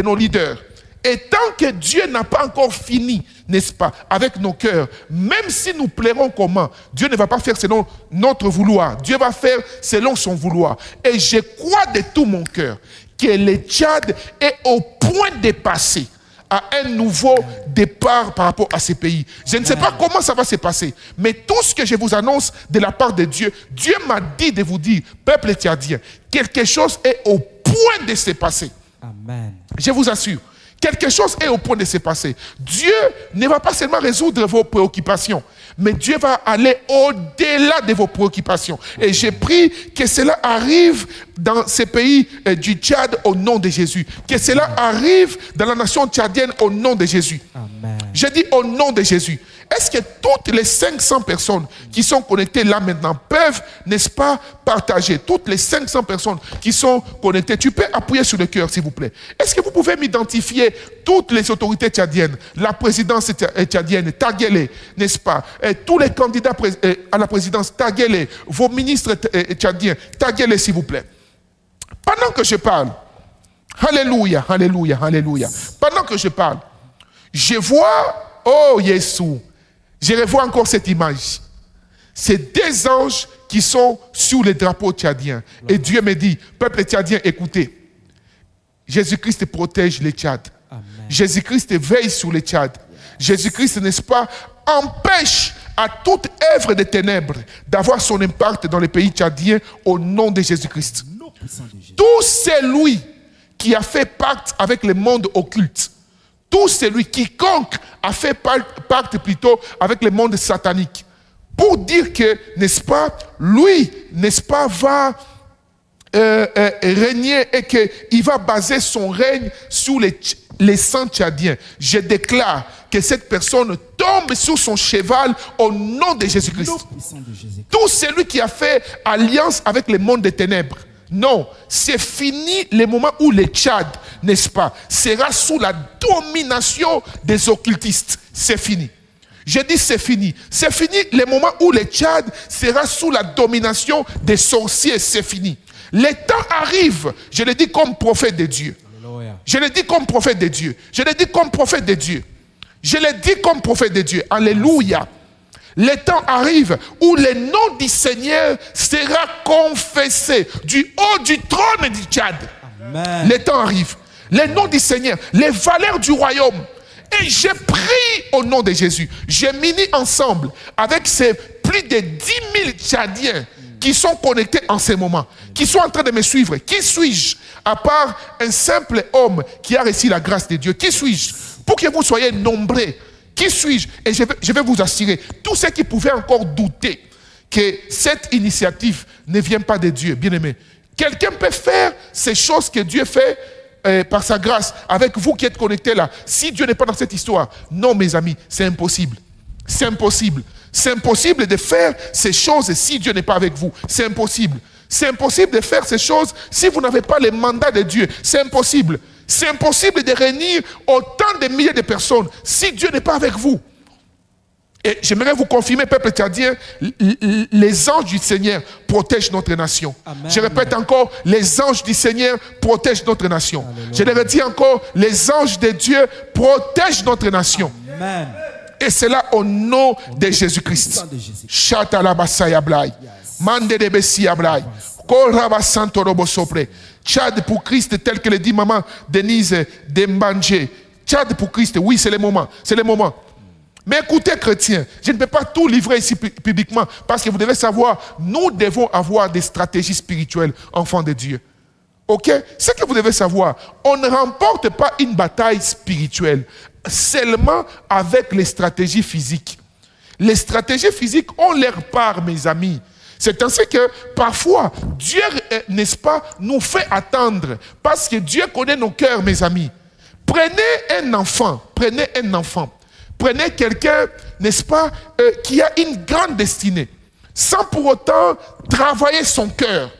nos leaders. Et tant que Dieu n'a pas encore fini, n'est-ce pas, avec nos cœurs, même si nous plairons comment, Dieu ne va pas faire selon notre vouloir. Dieu va faire selon son vouloir. Et je crois de tout mon cœur que le Tchad est au point de passer à un nouveau départ par rapport à ces pays. Je ne sais pas comment ça va se passer, mais tout ce que je vous annonce de la part de Dieu, Dieu m'a dit de vous dire, peuple tchadien, quelque chose est au point de se passer. Amen. Je vous assure. Quelque chose est au point de se passer. Dieu ne va pas seulement résoudre vos préoccupations, mais Dieu va aller au-delà de vos préoccupations. Et j'ai pris que cela arrive dans ces pays du Tchad au nom de Jésus. Que cela arrive dans la nation tchadienne au nom de Jésus. Amen. J'ai dit au nom de Jésus. Est-ce que toutes les 500 personnes qui sont connectées là maintenant peuvent, n'est-ce pas, partager? Toutes les 500 personnes qui sont connectées, tu peux appuyer sur le cœur, s'il vous plaît. Est-ce que vous pouvez m'identifier toutes les autorités tchadiennes, la présidence tchadienne, taguez-les, n'est-ce pas? Et tous les candidats à la présidence, taguez-les. Vos ministres tchadiens, taguez-les, s'il vous plaît. Pendant que je parle, alléluia, alléluia, alléluia. Pendant que je parle, je vois, oh Jésus, je revois encore cette image. C'est des anges qui sont sur les drapeaux tchadiens. Et Dieu me dit, peuple tchadien, écoutez, Jésus-Christ protège les Tchad. Jésus-Christ veille sur les Tchad. Jésus-Christ, n'est-ce pas, empêche à toute œuvre des ténèbres d'avoir son impact dans les pays tchadiens au nom de Jésus-Christ. Tout celui qui a fait pacte avec le monde occulte, tout celui, quiconque a fait pacte plutôt avec le monde satanique, pour dire que, n'est-ce pas, lui, n'est-ce pas, va régner et qu'il va baser son règne sur les saints tchadiens. Je déclare que cette personne tombe sur son cheval au nom de Jésus-Christ. Tout celui qui a fait alliance avec le monde des ténèbres, non, c'est fini le moment où le Tchad, n'est-ce pas, sera sous la domination des occultistes. C'est fini. Je dis c'est fini. C'est fini le moment où le Tchad sera sous la domination des sorciers. C'est fini. Le temps arrive, je le dis comme prophète de Dieu. Je le dis comme prophète de Dieu. Je le dis comme prophète de Dieu. Je le dis comme prophète de Dieu. Alléluia. Le temps arrive où le nom du Seigneur sera confessé du haut du trône du Tchad. Amen. Le temps arrive. Le nom du Seigneur, les valeurs du royaume. Et j'ai pris au nom de Jésus. J'ai mis ensemble avec ces plus de 10 000 Tchadiens qui sont connectés en ce moment, qui sont en train de me suivre. Qui suis-je à part un simple homme qui a reçu la grâce de Dieu? Qui suis-je pour que vous soyez nombreux? Qui suis-je? Et je vais vous assurer, tous ceux qui pouvaient encore douter que cette initiative ne vient pas de Dieu, bien aimé. Quelqu'un peut faire ces choses que Dieu fait par sa grâce, avec vous qui êtes connectés là. Si Dieu n'est pas dans cette histoire, non mes amis, c'est impossible. C'est impossible. C'est impossible de faire ces choses si Dieu n'est pas avec vous. C'est impossible. C'est impossible de faire ces choses si vous n'avez pas le mandat de Dieu. C'est impossible. C'est impossible de réunir autant de milliers de personnes si Dieu n'est pas avec vous. Et j'aimerais vous confirmer, peuple tchadien, les anges du Seigneur protègent notre nation. Amen. Je répète encore, les anges du Seigneur protègent notre nation. Alléluia. Je le redis encore, les anges de Dieu protègent notre nation. Amen. Et c'est là au nom de Jésus-Christ. Tchad pour Christ, tel que le dit maman Denise Dembanje. Tchad pour Christ, oui, c'est le moment. C'est le moment. Mais écoutez, chrétiens, je ne peux pas tout livrer ici publiquement parce que vous devez savoir, nous devons avoir des stratégies spirituelles, enfants de Dieu. Ok? Ce que vous devez savoir, on ne remporte pas une bataille spirituelle seulement avec les stratégies physiques. Les stratégies physiques ont leur part, mes amis. C'est ainsi que parfois, Dieu, n'est-ce pas, nous fait attendre parce que Dieu connaît nos cœurs, mes amis. Prenez un enfant, prenez quelqu'un, n'est-ce pas, qui a une grande destinée, sans pour autant travailler son cœur.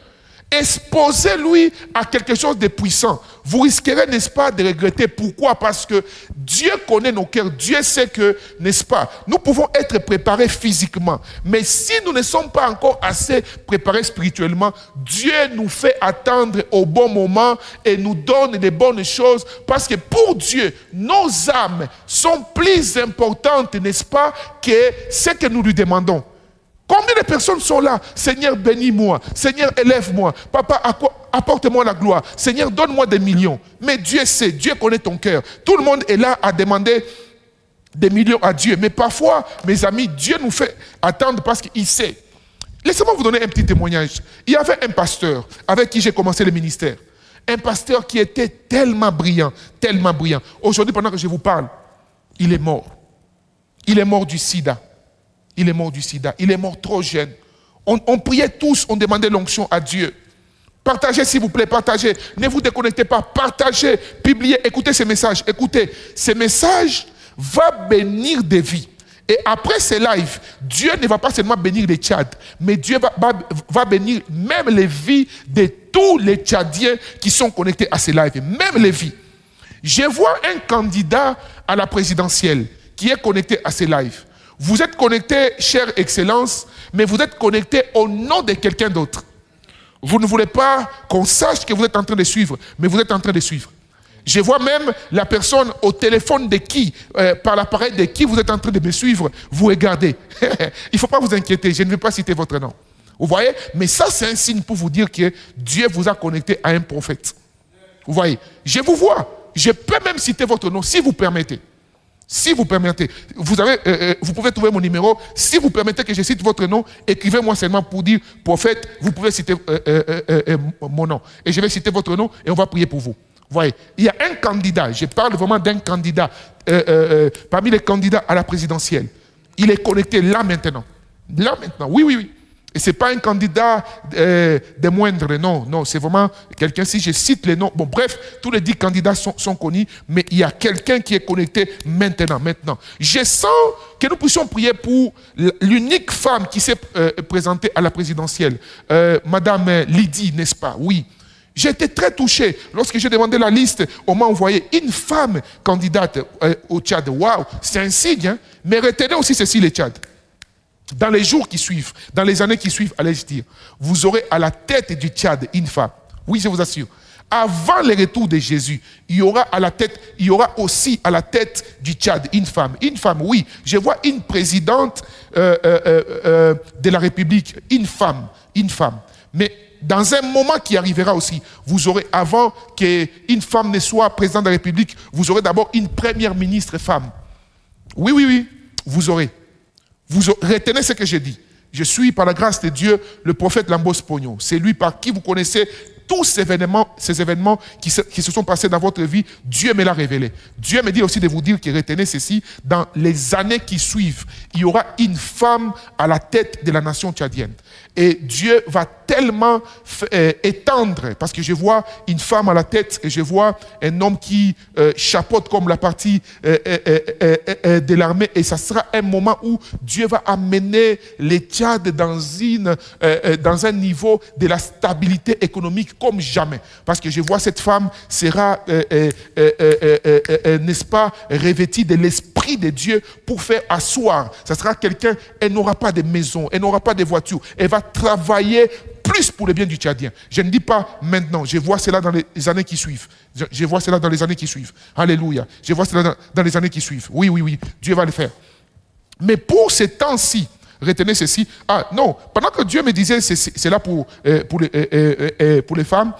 Exposez-lui à quelque chose de puissant. Vous risquerez, n'est-ce pas, de regretter. Pourquoi? Parce que Dieu connaît nos cœurs. Dieu sait que, n'est-ce pas, nous pouvons être préparés physiquement. Mais si nous ne sommes pas encore assez préparés spirituellement, Dieu nous fait attendre au bon moment et nous donne des bonnes choses. Parce que pour Dieu, nos âmes sont plus importantes, n'est-ce pas, que ce que nous lui demandons. Combien de personnes sont là? Seigneur, bénis-moi. Seigneur, élève-moi. Papa, apporte-moi la gloire. Seigneur, donne-moi des millions. Mais Dieu sait, Dieu connaît ton cœur. Tout le monde est là à demander des millions à Dieu. Mais parfois, mes amis, Dieu nous fait attendre parce qu'il sait. Laissez-moi vous donner un petit témoignage. Il y avait un pasteur avec qui j'ai commencé le ministère. Un pasteur qui était tellement brillant, tellement brillant. Aujourd'hui, pendant que je vous parle, il est mort. Il est mort du sida. Il est mort du sida. Il est mort trop jeune. On priait tous, on demandait l'onction à Dieu. Partagez s'il vous plaît, partagez. Ne vous déconnectez pas, partagez, publiez, écoutez ces messages. Écoutez, ces messages vont bénir des vies. Et après ces lives, Dieu ne va pas seulement bénir les Tchad, mais Dieu va bénir même les vies de tous les Tchadiens qui sont connectés à ces lives, même les vies. Je vois un candidat à la présidentielle qui est connecté à ces lives. Vous êtes connecté, chère Excellence, mais vous êtes connecté au nom de quelqu'un d'autre. Vous ne voulez pas qu'on sache que vous êtes en train de suivre, mais vous êtes en train de suivre. Je vois même la personne au téléphone de qui, par l'appareil de qui vous êtes en train de me suivre, vous regardez. Il ne faut pas vous inquiéter, je ne vais pas citer votre nom. Vous voyez? Mais ça, c'est un signe pour vous dire que Dieu vous a connecté à un prophète. Vous voyez? Je vous vois. Je peux même citer votre nom, si vous permettez. Si vous permettez. Vous pouvez trouver mon numéro. Si vous permettez que je cite votre nom, écrivez-moi seulement pour dire prophète, vous pouvez citer mon nom. Et je vais citer votre nom et on va prier pour vous. Vous voyez, il y a un candidat, je parle vraiment d'un candidat, parmi les candidats à la présidentielle. Il est connecté là maintenant. Là maintenant, oui, oui, oui. Et ce n'est pas un candidat de moindre, non, non, c'est vraiment quelqu'un, si je cite les noms, bon bref, tous les 10 candidats sont connus, mais il y a quelqu'un qui est connecté maintenant. Je sens que nous puissions prier pour l'unique femme qui s'est présentée à la présidentielle, Madame Lydie, n'est-ce pas? Oui. J'ai été très touché. Lorsque j'ai demandé la liste, on m'a envoyé une femme candidate au Tchad. Waouh, c'est un signe, hein? Mais retenez aussi ceci, les Tchad. Dans les jours qui suivent, dans les années qui suivent, allez-je dire, vous aurez à la tête du Tchad une femme. Oui, je vous assure. Avant le retour de Jésus, il y aura aussi à la tête du Tchad une femme. Une femme, oui. Je vois une présidente de la République, une femme. Mais dans un moment qui arrivera aussi, vous aurez, avant qu'une femme ne soit présidente de la République, vous aurez d'abord une première ministre femme. Oui, oui, oui, vous aurez. Retenez ce que j'ai dit. Je suis, par la grâce de Dieu, le prophète Lambos Pogno. C'est lui par qui vous connaissez tous ces événements qui se sont passés dans votre vie. Dieu me l'a révélé. Dieu me dit aussi de vous dire que retenez ceci, dans les années qui suivent, il y aura une femme à la tête de la nation tchadienne. Et Dieu va tellement étendre, parce que je vois une femme à la tête et je vois un homme qui chapeaute comme la partie de l'armée, et ça sera un moment où Dieu va amener les Tchad dans un niveau de la stabilité économique comme jamais. Parce que je vois cette femme sera, n'est-ce pas, revêtie de l'Esprit de Dieu pour faire asseoir. Ça sera quelqu'un, elle n'aura pas de maison, elle n'aura pas de voiture, elle va travailler plus pour le bien du Tchadien. Je ne dis pas maintenant, je vois cela dans les années qui suivent. Je vois cela dans les années qui suivent. Alléluia. Je vois cela dans les années qui suivent. Oui, oui, oui, Dieu va le faire. Mais pour ces temps-ci, retenez ceci. Ah non, pendant que Dieu me disait c'est là pour les femmes,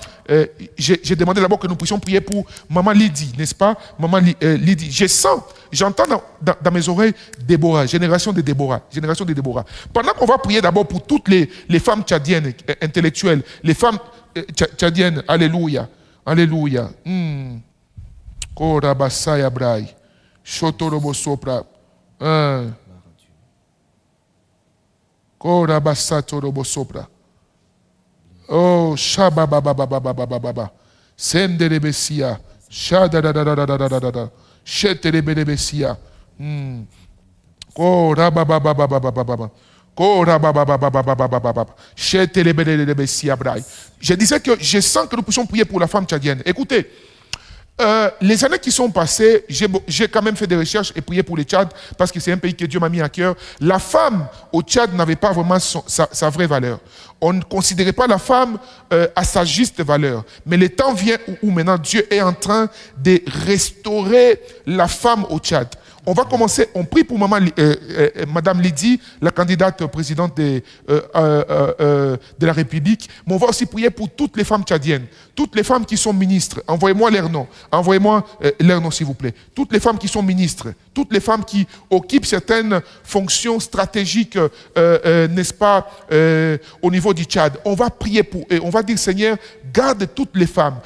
j'ai demandé d'abord que nous puissions prier pour Maman Lydie, n'est-ce pas? Maman Lydie. J'entends dans mes oreilles Déborah, génération de Déborah. Pendant qu'on va prier d'abord pour toutes les femmes tchadiennes intellectuelles, les femmes tchadiennes, alléluia, alléluia. Korabasaya Brai, Shotorobo Sopra. Oh, Shababababababababa. Senderebesia. Shadadadadadadadada. Shetereberebesia. Oh, Rabababababababa. Oh, Rabababababababa. Shetereberebesia Brai. Je disais que je sens que nous puissions prier pour la femme tchadienne. Écoutez, les années qui sont passées, j'ai quand même fait des recherches et prié pour le Tchad parce que c'est un pays que Dieu m'a mis à cœur. La femme au Tchad n'avait pas vraiment sa vraie valeur. On ne considérait pas la femme à sa juste valeur. Mais le temps vient où maintenant Dieu est en train de restaurer la femme au Tchad. On va commencer, on prie pour Madame Lydie, la candidate présidente de la République, mais on va aussi prier pour toutes les femmes tchadiennes, toutes les femmes qui sont ministres. Envoyez-moi leur nom, s'il vous plaît. Toutes les femmes qui sont ministres, toutes les femmes qui occupent certaines fonctions stratégiques, n'est-ce pas, au niveau du Tchad. On va prier pour eux, on va dire Seigneur, garde toutes les femmes,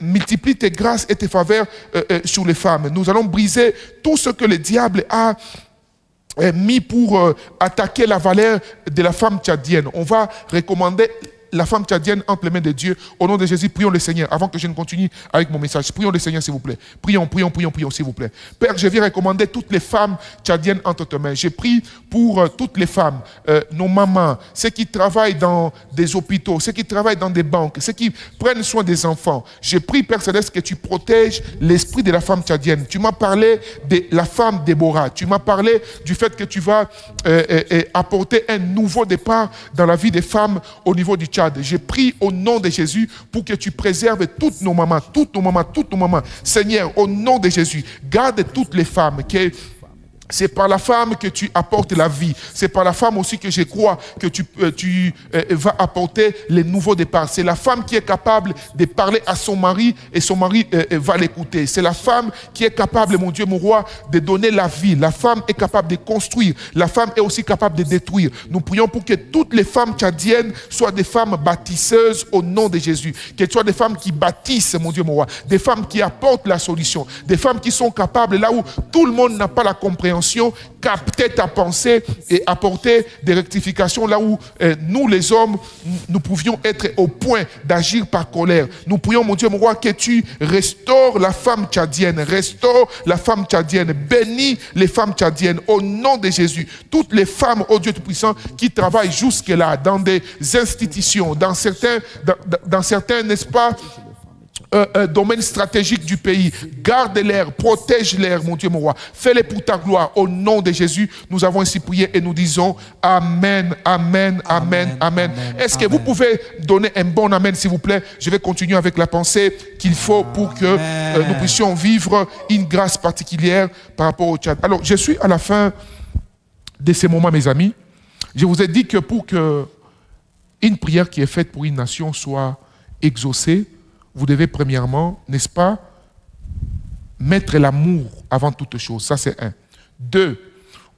multiplie tes grâces et tes faveurs sur les femmes. Nous allons briser tout ce que le diable a mis pour attaquer la valeur de la femme tchadienne. On va recommander la femme tchadienne entre les mains de Dieu. Au nom de Jésus, prions le Seigneur. Avant que je ne continue avec mon message, prions le Seigneur, s'il vous plaît. Prions, s'il vous plaît. Père, je viens recommander toutes les femmes tchadiennes entre tes mains. Je prie pour toutes les femmes, nos mamans, ceux qui travaillent dans des hôpitaux, ceux qui travaillent dans des banques, ceux qui prennent soin des enfants. Je prie, Père Céleste, que tu protèges l'esprit de la femme tchadienne. Tu m'as parlé de la femme Déborah. Tu m'as parlé du fait que tu vas apporter un nouveau départ dans la vie des femmes au niveau du Tchad. Je prie au nom de Jésus pour que tu préserves toutes nos mamans. Seigneur, au nom de Jésus, garde toutes les femmes qui... C'est par la femme que tu apportes la vie. C'est par la femme aussi que je crois que tu vas apporter les nouveaux départs. C'est la femme qui est capable de parler à son mari et son mari va l'écouter. C'est la femme qui est capable, mon Dieu, mon roi, de donner la vie. La femme est capable de construire. La femme est aussi capable de détruire. Nous prions pour que toutes les femmes tchadiennes soient des femmes bâtisseuses au nom de Jésus. Qu'elles soient des femmes qui bâtissent, mon Dieu, mon roi. Des femmes qui apportent la solution. Des femmes qui sont capables, là où tout le monde n'a pas la compréhension, capter ta pensée et apporter des rectifications là où nous les hommes, nous pouvions être au point d'agir par colère. Nous prions, mon Dieu, mon roi, que tu restaures la femme tchadienne, restaure la femme tchadienne, bénis les femmes tchadiennes au nom de Jésus. Toutes les femmes, oh Dieu Tout-Puissant, qui travaillent jusque-là dans des institutions, dans certains, n'est-ce pas, domaine stratégique du pays. Garde l'air, protège l'air, mon Dieu, mon roi. Fais-les pour ta gloire. Au nom de Jésus, nous avons ainsi prié et nous disons Amen, Amen, Amen, Amen. Est-ce que vous pouvez donner un bon Amen, s'il vous plaît? Je vais continuer avec la pensée qu'il faut pour que nous puissions vivre une grâce particulière par rapport au Tchad. Alors, je suis à la fin de ces moments, mes amis. Je vous ai dit que pour que une prière qui est faite pour une nation soit exaucée, vous devez premièrement, n'est-ce pas, mettre l'amour avant toute chose. Ça, c'est un. 2,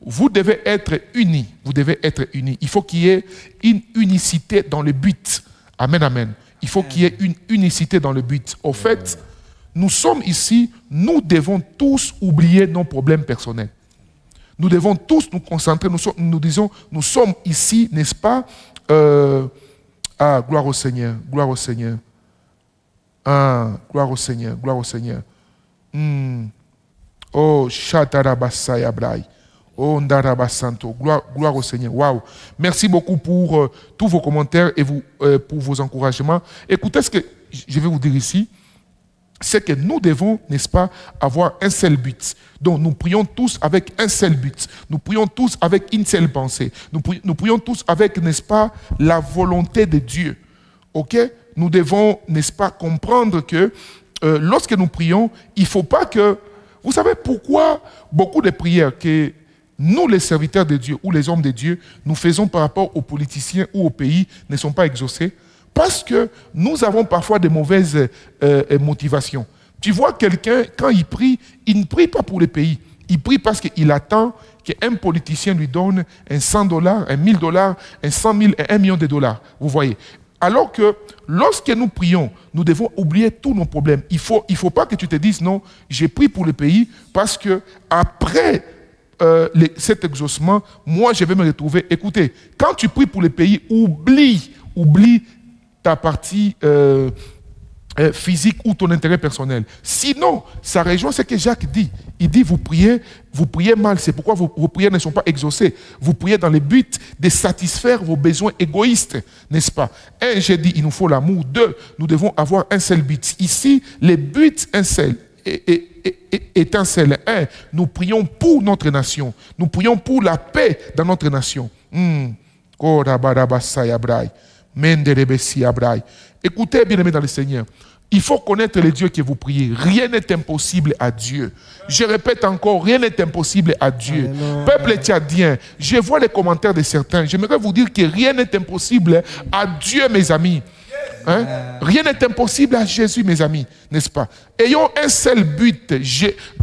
vous devez être unis. Vous devez être unis. Il faut qu'il y ait une unicité dans le but. Amen, amen. Il faut qu'il y ait une unicité dans le but. Au fait, nous sommes ici, nous devons tous oublier nos problèmes personnels. Nous devons tous nous concentrer. Nous disons, nous sommes ici, n'est-ce pas, gloire au Seigneur, gloire au Seigneur. Gloire au Seigneur, gloire au Seigneur. Oh, Shatarabasaya Brai. Oh, Ndarabasanto. Gloire au Seigneur. Waouh. Merci beaucoup pour tous vos commentaires et pour vos encouragements. Écoutez ce que je vais vous dire ici. C'est que nous devons, n'est-ce pas, avoir un seul but. Donc, nous prions tous avec un seul but. Nous prions tous avec une seule pensée. Nous prions tous avec, n'est-ce pas, la volonté de Dieu. OK? Nous devons, n'est-ce pas, comprendre que lorsque nous prions, il ne faut pas que... Vous savez pourquoi beaucoup de prières que nous, les serviteurs de Dieu ou les hommes de Dieu, nous faisons par rapport aux politiciens ou aux pays ne sont pas exaucés? Parce que nous avons parfois de mauvaises motivations. Tu vois quelqu'un, quand il ne prie pas pour le pays. Il prie parce qu'il attend qu'un politicien lui donne un $100, un $1000, un 100 000, un $1 million. Vous voyez? Alors que lorsque nous prions, nous devons oublier tous nos problèmes. Il faut pas que tu te dises non, j'ai prié pour le pays parce que après cet exaucement, moi je vais me retrouver. Écoutez, quand tu pries pour le pays, oublie ta partie physique ou ton intérêt personnel. Sinon, ça rejoint ce que Jacques dit. Il dit, vous priez mal, c'est pourquoi vos prières ne sont pas exaucées. Vous priez dans le but de satisfaire vos besoins égoïstes, n'est-ce pas? 1, j'ai dit, il nous faut l'amour. 2, nous devons avoir un seul but. Ici, le but un seul est un seul. 1, nous prions pour notre nation. Nous prions pour la paix dans notre nation. Écoutez, bien-aimés dans le Seigneur, il faut connaître les dieux que vous priez. Rien n'est impossible à Dieu. Je répète encore, rien n'est impossible à Dieu. Alléluia. Peuple tchadien, je vois les commentaires de certains. J'aimerais vous dire que rien n'est impossible à Dieu, mes amis. Hein? Rien n'est impossible à Jésus, mes amis, n'est-ce pas? Ayons un seul but.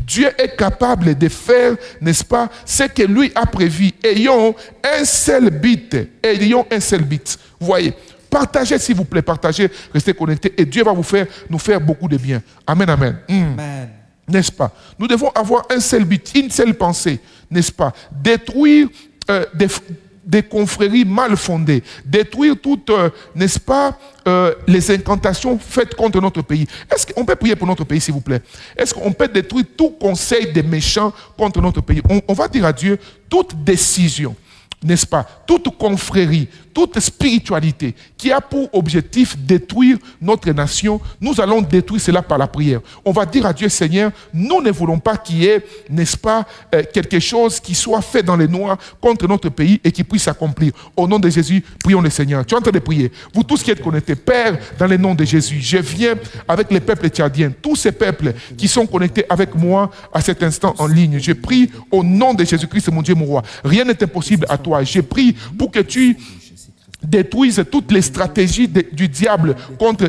Dieu est capable de faire, n'est-ce pas, ce que lui a prévu. Ayons un seul but. Ayons un seul but. Vous voyez? Partagez, s'il vous plaît, partagez, restez connectés et Dieu va nous faire beaucoup de bien. Amen, amen. Amen. N'est-ce pas? Nous devons avoir un seul but, une seule pensée, n'est-ce pas? Détruire des confréries mal fondées, détruire toutes, n'est-ce pas, les incantations faites contre notre pays. Est-ce qu'on peut prier pour notre pays, s'il vous plaît? Est-ce qu'on peut détruire tout conseil des méchants contre notre pays? On va dire à Dieu, toute décision, n'est-ce pas, toute confrérie, toute spiritualité qui a pour objectif détruire notre nation, nous allons détruire cela par la prière. On va dire à Dieu, Seigneur, nous ne voulons pas qu'il y ait, n'est-ce pas, quelque chose qui soit fait dans les noirs contre notre pays et qui puisse s'accomplir. Au nom de Jésus, prions le Seigneur. Tu es en train de prier. Vous tous qui êtes connectés, Père, dans le nom de Jésus, je viens avec les peuples tchadiens, tous ces peuples qui sont connectés avec moi à cet instant en ligne. Je prie au nom de Jésus-Christ, mon Dieu, mon roi. Rien n'est impossible à toi. Je prie pour que tu détruisent toutes les stratégies du diable contre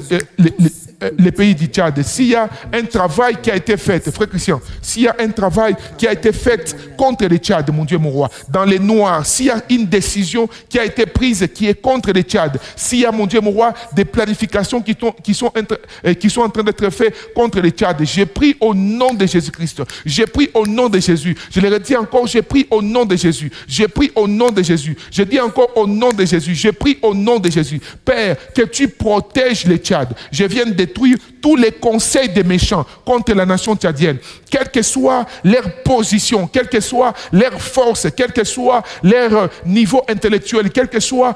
les pays du Tchad. S'il y a un travail qui a été fait, frère Christian, s'il y a un travail qui a été fait contre le Tchad, mon Dieu, mon roi, dans les noirs, s'il y a une décision qui a été prise qui est contre le Tchad, s'il y a, mon Dieu, mon roi, des planifications qui sont en train d'être faites contre le Tchad, j'ai pris au nom de Jésus-Christ. J'ai pris au nom de Jésus. Je le redis encore, j'ai pris au nom de Jésus. J'ai pris au nom de Jésus. Je dis encore au nom de Jésus. J'ai pris au nom de Jésus. Père, que tu protèges le Tchad. Je viens de détruire tous les conseils des méchants contre la nation tchadienne, quelle que soit leur position, quelle que soit leur force, quel que soit leur niveau intellectuel, quel que soit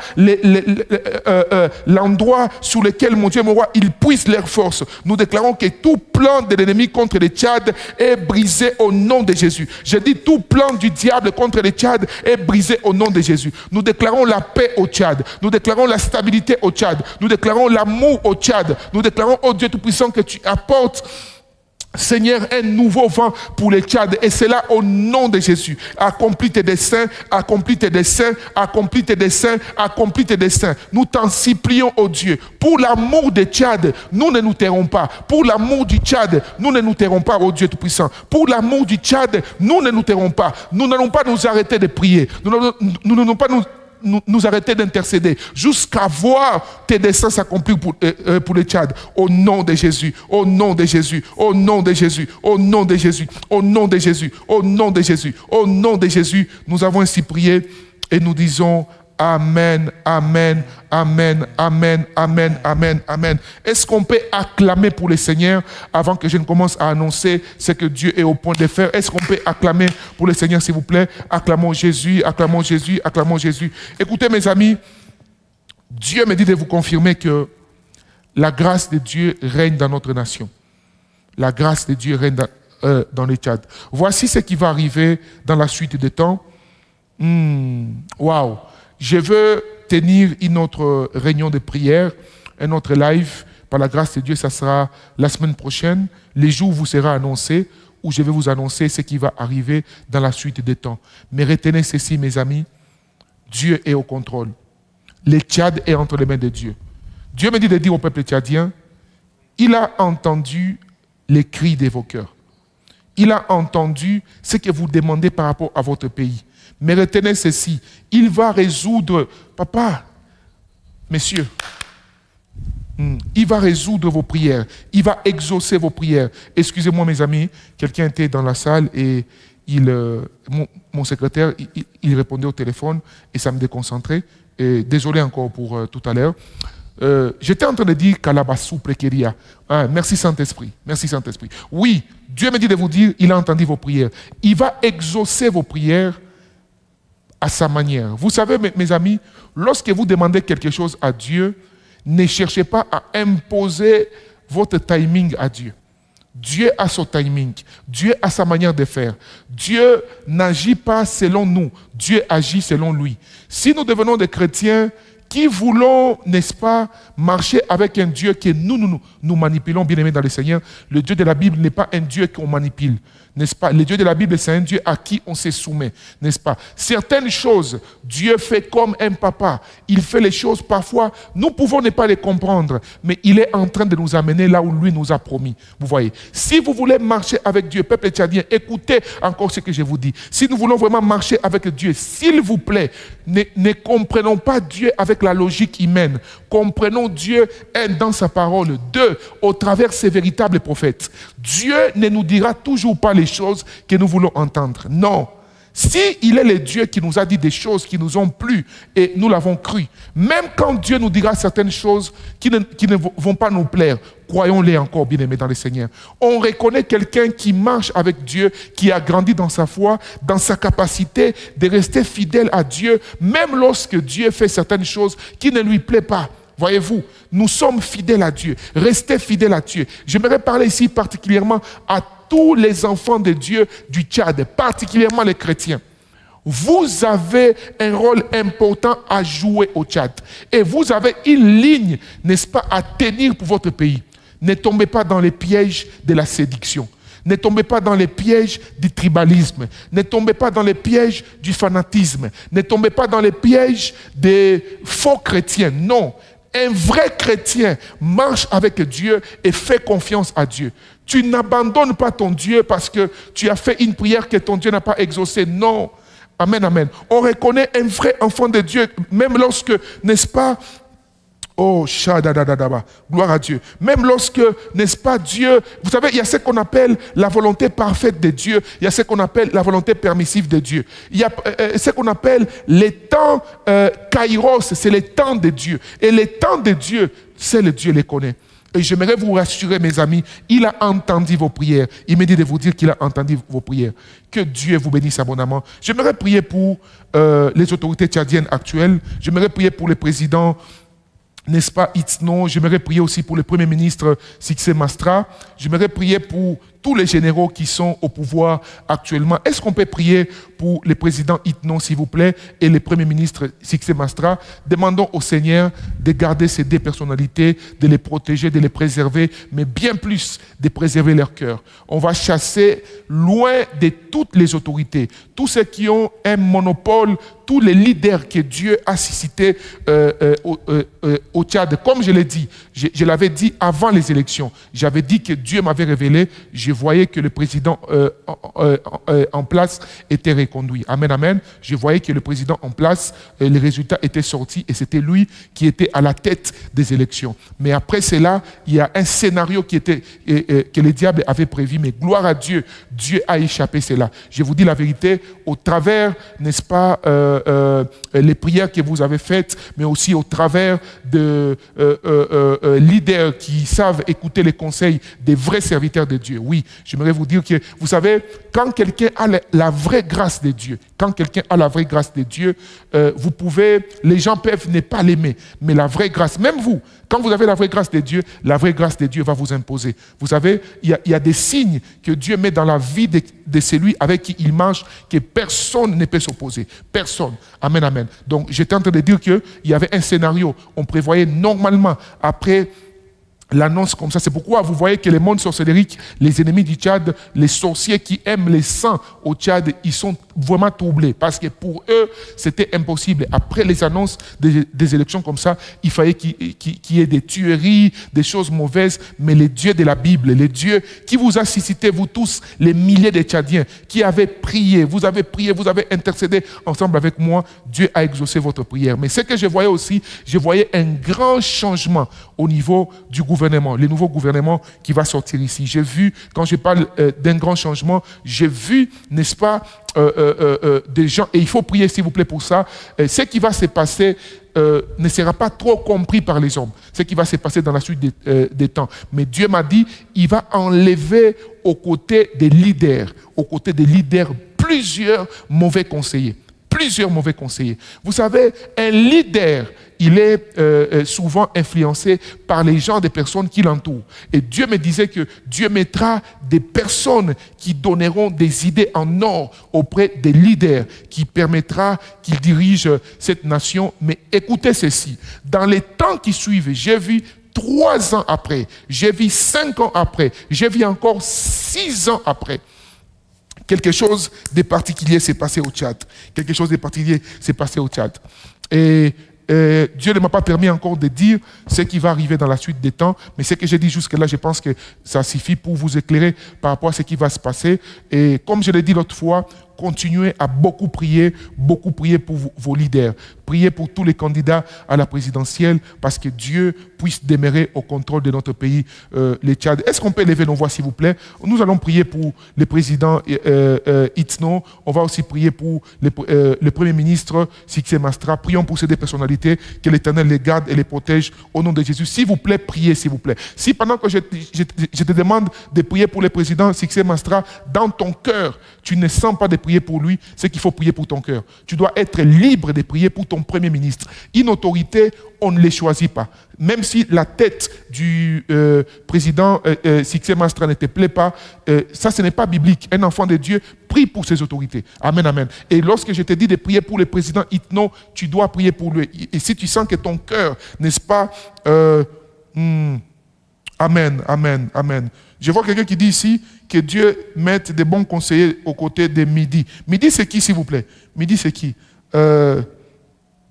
l'endroit sur lequel, mon Dieu, mon roi, ils puissent leur force. Nous déclarons que tout plan de l'ennemi contre le Tchad est brisé au nom de Jésus. Je dis tout plan du diable contre le Tchad est brisé au nom de Jésus. Nous déclarons la paix au Tchad. Nous déclarons la stabilité au Tchad. Nous déclarons l'amour au Tchad. Nous déclarons, oh Dieu Tout-Puissant, que tu apportes, Seigneur, un nouveau vent pour le Tchad. Et c'est là au nom de Jésus. Accomplis tes desseins, accomplis tes desseins, accomplis tes desseins, accomplis tes desseins. Nous t'en supplions, oh Dieu. Pour l'amour du Tchad, nous ne nous tairons pas. Pour l'amour du Tchad, nous ne nous tairons pas, oh Dieu Tout-Puissant. Pour l'amour du Tchad, nous ne nous tairons pas. Nous n'allons pas nous arrêter de prier. Nous n'allons pas nous arrêter d'intercéder jusqu'à voir tes desseins s'accomplir pour le Tchad. Au nom de Jésus, au nom de Jésus, au nom de Jésus, au nom de Jésus, au nom de Jésus, au nom de Jésus, au nom de Jésus, nous avons ainsi prié et nous disons Amen, Amen, Amen, Amen, Amen, Amen, Amen. Est-ce qu'on peut acclamer pour le Seigneur avant que je ne commence à annoncer ce que Dieu est au point de faire? Est-ce qu'on peut acclamer pour le Seigneur, s'il vous plaît? Acclamons Jésus, acclamons Jésus, acclamons Jésus. Écoutez, mes amis, Dieu me dit de vous confirmer que la grâce de Dieu règne dans notre nation. La grâce de Dieu règne dans le Tchad. Voici ce qui va arriver dans la suite des temps. Waouh! Je veux tenir une autre réunion de prière, un autre live. Par la grâce de Dieu, ça sera la semaine prochaine, les jours où vous serez annoncé, où je vais vous annoncer ce qui va arriver dans la suite des temps. Mais retenez ceci, mes amis, Dieu est au contrôle. Le Tchad est entre les mains de Dieu. Dieu me dit de dire au peuple tchadien, il a entendu les cris de vos cœurs. Il a entendu ce que vous demandez par rapport à votre pays. Mais retenez ceci, il va résoudre, papa, messieurs, il va résoudre vos prières, il va exaucer vos prières. Excusez-moi mes amis, quelqu'un était dans la salle et mon secrétaire, il répondait au téléphone et ça me déconcentrait. Et désolé encore pour tout à l'heure. J'étais en train de dire Kalabassou Prekeria. Merci Saint-Esprit, merci Saint-Esprit. Oui, Dieu me dit de vous dire, il a entendu vos prières. Il va exaucer vos prières à sa manière. Vous savez, mes amis, lorsque vous demandez quelque chose à Dieu, ne cherchez pas à imposer votre timing à Dieu. Dieu a son timing. Dieu a sa manière de faire. Dieu n'agit pas selon nous. Dieu agit selon lui. Si nous devenons des chrétiens qui voulons, n'est-ce pas, marcher avec un Dieu que nous manipulons, bien aimés dans le Seigneur, le Dieu de la Bible n'est pas un Dieu qu'on manipule, n'est-ce pas? Le Dieu de la Bible, c'est un Dieu à qui on se soumet, n'est-ce pas? Certaines choses, Dieu fait comme un papa. Il fait les choses parfois, nous pouvons ne pas les comprendre, mais il est en train de nous amener là où lui nous a promis. Vous voyez, si vous voulez marcher avec Dieu, peuple tchadien, écoutez encore ce que je vous dis. Si nous voulons vraiment marcher avec Dieu, s'il vous plaît, ne comprenons pas Dieu avec la logique humaine. Comprenons Dieu, un, dans sa parole, deux, au travers ses véritables prophètes. Dieu ne nous dira toujours pas les choses que nous voulons entendre. Non. Si il est le Dieu qui nous a dit des choses qui nous ont plu et nous l'avons cru, même quand Dieu nous dira certaines choses qui ne vont pas nous plaire, croyons-les encore, bien-aimés dans le Seigneur. On reconnaît quelqu'un qui marche avec Dieu, qui a grandi dans sa foi, dans sa capacité de rester fidèle à Dieu, même lorsque Dieu fait certaines choses qui ne lui plaisent pas. Voyez-vous, nous sommes fidèles à Dieu. Restez fidèles à Dieu. J'aimerais parler ici particulièrement à tous les enfants de Dieu du Tchad, particulièrement les chrétiens. Vous avez un rôle important à jouer au Tchad. Et vous avez une ligne, n'est-ce pas, à tenir pour votre pays. Ne tombez pas dans les pièges de la séduction. Ne tombez pas dans les pièges du tribalisme. Ne tombez pas dans les pièges du fanatisme. Ne tombez pas dans les pièges des faux chrétiens. Non. Un vrai chrétien marche avec Dieu et fait confiance à Dieu. Tu n'abandonnes pas ton Dieu parce que tu as fait une prière que ton Dieu n'a pas exaucée. Non. Amen, amen. On reconnaît un vrai enfant de Dieu, même lorsque, n'est-ce pas, oh, shadadadadaba, gloire à Dieu. Même lorsque, n'est-ce pas, Dieu, vous savez, il y a ce qu'on appelle la volonté parfaite de Dieu, il y a ce qu'on appelle la volonté permissive de Dieu. Il y a ce qu'on appelle les temps kairos, c'est les temps de Dieu. Et les temps de Dieu, c'est le Dieu les connaît. Et j'aimerais vous rassurer, mes amis, il a entendu vos prières. Il me dit de vous dire qu'il a entendu vos prières. Que Dieu vous bénisse abondamment. J'aimerais prier pour les autorités tchadiennes actuelles. J'aimerais prier pour le président, n'est-ce pas, Itno. J'aimerais prier aussi pour le Premier ministre Sixé Mastra. J'aimerais prier pour tous les généraux qui sont au pouvoir actuellement. Est-ce qu'on peut prier pour le président Itno, s'il vous plaît, et le Premier ministre Sixé Mastra? Demandons au Seigneur de garder ces deux personnalités, de les protéger, de les préserver, mais bien plus de préserver leur cœur. On va chasser loin de toutes les autorités, tous ceux qui ont un monopole, tous les leaders que Dieu a suscités au Tchad. Comme je l'ai dit, je l'avais dit avant les élections, j'avais dit que Dieu m'avait révélé, je voyais que le président en place était reconduit. Amen, amen. Je voyais que le président en place, les résultats étaient sortis et c'était lui qui était à la tête des élections. Mais après cela, il y a un scénario que le diable avait prévu, mais gloire à Dieu, Dieu a échappé cela. Je vous dis la vérité, au travers, n'est-ce pas, les prières que vous avez faites, mais aussi au travers de leaders qui savent écouter les conseils des vrais serviteurs de Dieu. Oui, j'aimerais vous dire que, vous savez, quand quelqu'un a la vraie grâce de Dieu, quand quelqu'un a la vraie grâce de Dieu, vous pouvez, les gens peuvent ne pas l'aimer, mais la vraie grâce, même vous, quand vous avez la vraie grâce de Dieu, la vraie grâce de Dieu va vous imposer. Vous savez, il y a des signes que Dieu met dans la vie de celui avec qui il marche, que personne ne peut s'opposer. Personne. Amen, amen. Donc, j'étais en train de dire qu'il y avait un scénario. On prévoyait normalement, après l'annonce comme ça, c'est pourquoi vous voyez que les mondes sorcellériques, les ennemis du Tchad, les sorciers qui aiment les saints au Tchad, ils sont vraiment troublés parce que pour eux, c'était impossible. Après les annonces des élections comme ça, il fallait qu'il y ait des tueries, des choses mauvaises, mais le Dieu de la Bible, le Dieu qui vous a suscité, vous tous, les milliers de Tchadiens, qui avez prié, vous avez intercédé ensemble avec moi, Dieu a exaucé votre prière. Mais ce que je voyais aussi, je voyais un grand changement au niveau du gouvernement, le nouveau gouvernement qui va sortir ici. J'ai vu, quand je parle d'un grand changement, j'ai vu, n'est-ce pas, des gens, et il faut prier s'il vous plaît pour ça, ce qui va se passer ne sera pas trop compris par les hommes, ce qui va se passer dans la suite des temps. Mais Dieu m'a dit, il va enlever aux côtés des leaders, plusieurs mauvais conseillers. Plusieurs mauvais conseillers. Vous savez, un leader, il est souvent influencé par les gens, des personnes qui l'entourent. Et Dieu me disait que Dieu mettra des personnes qui donneront des idées en or auprès des leaders, qui permettra qu'ils dirigent cette nation. Mais écoutez ceci, dans les temps qui suivent, j'ai vu 3 ans après, j'ai vu 5 ans après, j'ai vu encore 6 ans après, quelque chose de particulier s'est passé au Tchad. Quelque chose de particulier s'est passé au Tchad. Et Dieu ne m'a pas permis encore de dire ce qui va arriver dans la suite des temps, mais ce que j'ai dit jusque-là, je pense que ça suffit pour vous éclairer par rapport à ce qui va se passer. Et comme je l'ai dit l'autre fois, continuez à beaucoup prier pour vos leaders. Priez pour tous les candidats à la présidentielle parce que Dieu puisse demeurer au contrôle de notre pays, les Tchad. Est-ce qu'on peut lever nos voix, s'il vous plaît? Nous allons prier pour le président Itno. On va aussi prier pour le Premier ministre Siksé Mastra. Prions pour ces deux personnalités, que l'Éternel les garde et les protège au nom de Jésus. S'il vous plaît, priez, s'il vous plaît. Si pendant que je te demande de prier pour le président Siksé Mastra, dans ton cœur, tu ne sens pas de prier pour lui, c'est qu'il faut prier pour ton cœur. Tu dois être libre de prier pour ton Premier ministre. Une autorité, on ne les choisit pas. Même si la tête du président Siksé Mastra ne te plaît pas, ça, ce n'est pas biblique. Un enfant de Dieu prie pour ses autorités. Amen, amen. Et lorsque je te dis de prier pour le président Itno, tu dois prier pour lui. Et si tu sens que ton cœur, n'est-ce pas, amen, amen, amen. Je vois quelqu'un qui dit ici que Dieu mette des bons conseillers aux côtés de Midi. Midi, c'est qui, s'il vous plaît? Midi, c'est qui?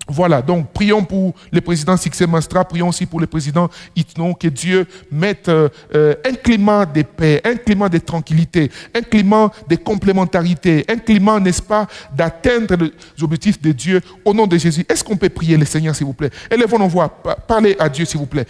Voilà, donc prions pour le président Siksé Mastra, prions aussi pour le président Itno, que Dieu mette un climat de paix, un climat de tranquillité, un climat de complémentarité, un climat, n'est-ce pas, d'atteindre les objectifs de Dieu au nom de Jésus. Est-ce qu'on peut prier le Seigneur, s'il vous plaît? Élevons nos voix, parlez à Dieu, s'il vous plaît.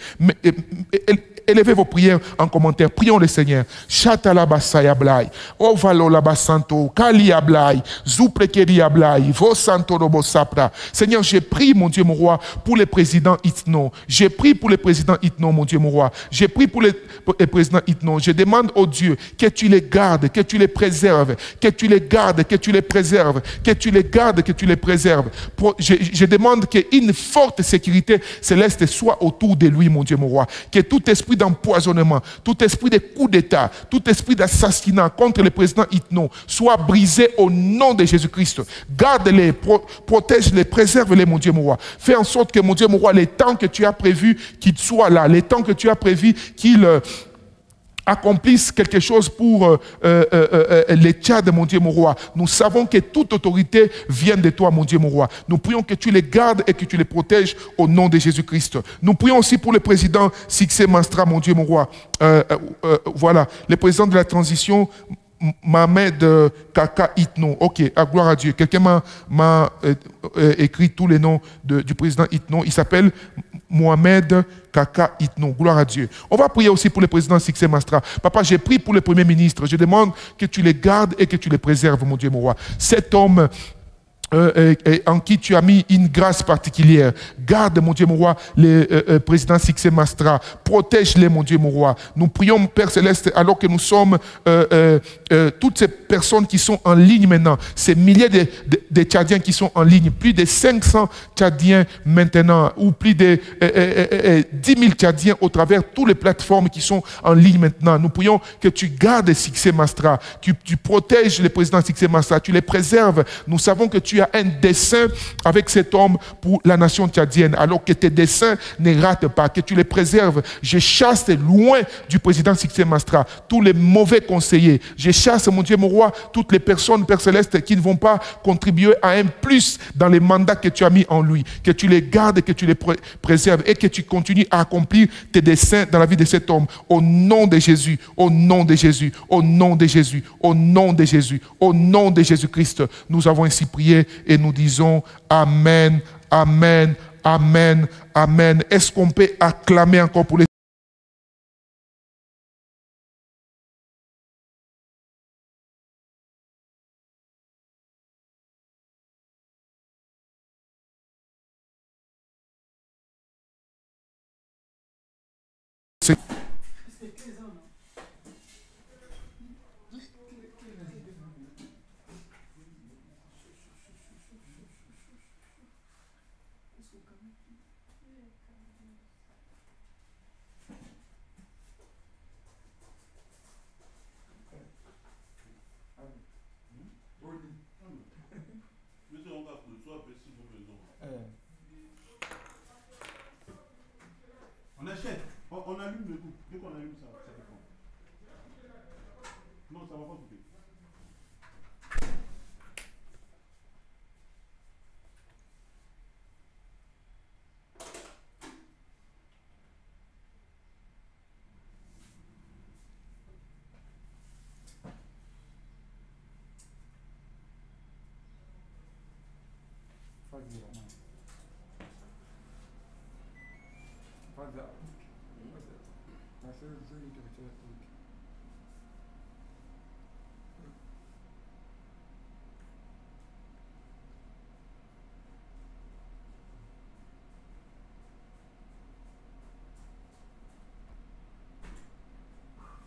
Élevez vos prières en commentaire. Prions le Seigneur. Chatalabasaya blai. Ovalola basanto. Kalia blai. Zuplekeria blai. Vo santo robo sapra. Seigneur, je prie, mon Dieu, mon roi, pour le président Itno. Je prie pour le président Itno, mon Dieu, mon roi. Je prie pour le président Itno. Je demande au Dieu que tu les gardes, que tu les préserves, que tu les gardes, que tu les préserves, que tu les gardes, que tu les préserves. Je demande qu'une forte sécurité céleste soit autour de lui, mon Dieu, mon roi. Que tout esprit d'empoisonnement, tout esprit de coup d'État, tout esprit d'assassinat contre le président Itno soit brisé au nom de Jésus-Christ. Garde-les, protège-les, préserve-les, mon Dieu, mon roi. Fais en sorte que, mon Dieu, mon roi, les temps que tu as prévus qu'il soit là, les temps que tu as prévus qu'il accomplissent quelque chose pour les Tchad, mon Dieu, mon roi. Nous savons que toute autorité vient de toi, mon Dieu, mon roi. Nous prions que tu les gardes et que tu les protèges au nom de Jésus-Christ. Nous prions aussi pour le président Siksé Mastra, mon Dieu, mon roi. Voilà, le président de la transition, Mohamed Kaka Itno. Ok, gloire à Dieu. Quelqu'un m'a écrit tous les noms du président Itno. Il s'appelle Mohamed Kaka Itno. Gloire à Dieu. On va prier aussi pour le président Siksé Mastra. Papa, j'ai prié pour le premier ministre. Je demande que tu les gardes et que tu les préserves, mon Dieu, mon roi. Cet homme en qui tu as mis une grâce particulière. Garde, mon Dieu, mon roi, le président Siksé Mastra. Protège-les, mon Dieu, mon roi. Nous prions, Père Céleste, alors que nous sommes toutes ces personnes qui sont en ligne maintenant, ces milliers de Tchadiens qui sont en ligne, plus de 500 Tchadiens maintenant, ou plus de 10 000 Tchadiens au travers toutes les plateformes qui sont en ligne maintenant. Nous prions que tu gardes Siksé Mastra, que tu protèges le président Siksé Mastra, tu les préserves. Nous savons que tu as un dessein avec cet homme pour la nation tchadienne, alors que tes desseins ne ratent pas, que tu les préserves. Je chasse loin du président Siksé Mastra tous les mauvais conseillers. Je chasse, mon Dieu, mon roi, toutes les personnes, Père Céleste, qui ne vont pas contribuer à un plus dans les mandats que tu as mis en lui. Que tu les gardes, que tu les préserves et que tu continues à accomplir tes desseins dans la vie de cet homme. Au nom de Jésus, au nom de Jésus, au nom de Jésus, au nom de Jésus, au nom de Jésus-Christ, nous avons ainsi prié et nous disons Amen, Amen, Amen, Amen. Est-ce qu'on peut acclamer encore pour les
On achète, on allume le coup. Dès qu'on allume ça, ça dépend. Non, ça va pas couper.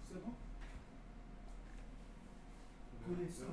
C'est bon? Connaissance.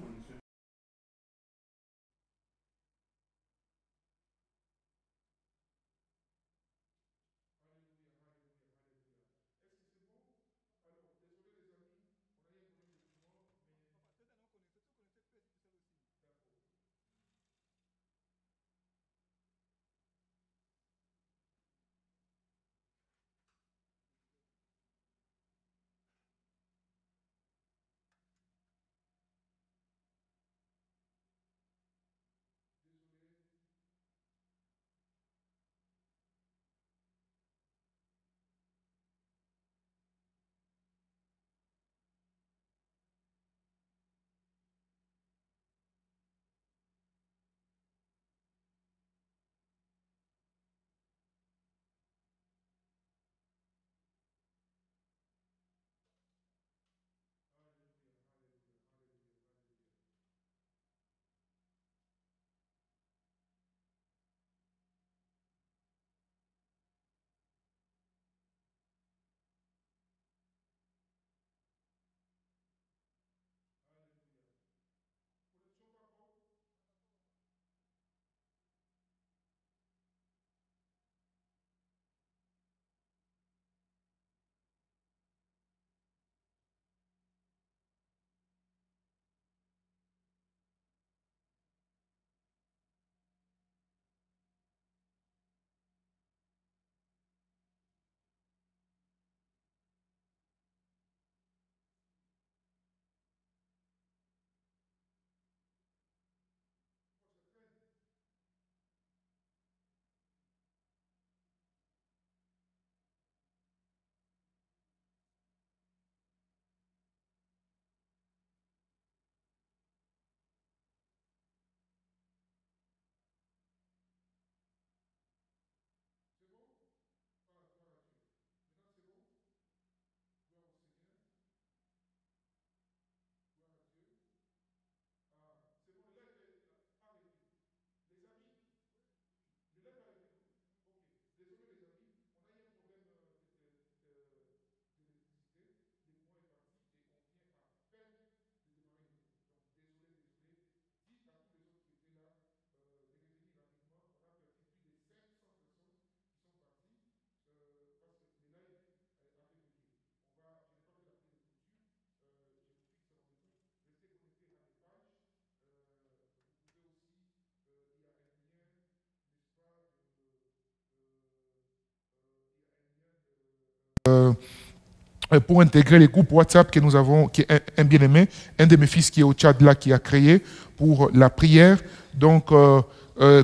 Pour intégrer les groupes WhatsApp que nous avons, qui est un bien-aimé, un de mes fils qui est au Tchad là, qui a créé pour la prière. Donc,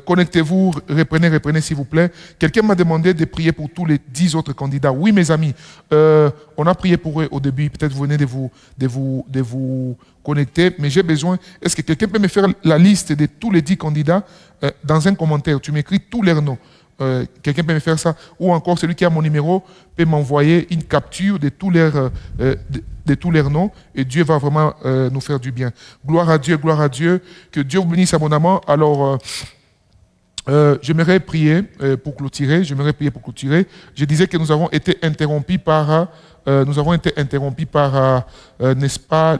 connectez-vous, reprenez s'il vous plaît. Quelqu'un m'a demandé de prier pour tous les 10 autres candidats. Oui, mes amis, on a prié pour eux au début. Peut-être vous venez de vous connecter, mais j'ai besoin. Est-ce que quelqu'un peut me faire la liste de tous les 10 candidats dans un commentaire? Tu m'écris tous leurs noms. Quelqu'un peut me faire ça, ou encore celui qui a mon numéro peut m'envoyer une capture de tous leurs noms, et Dieu va vraiment nous faire du bien. Gloire à Dieu, que Dieu vous bénisse abondamment. Alors, j'aimerais prier pour clôturer. Je disais que nous avons été interrompus par, n'est-ce pas,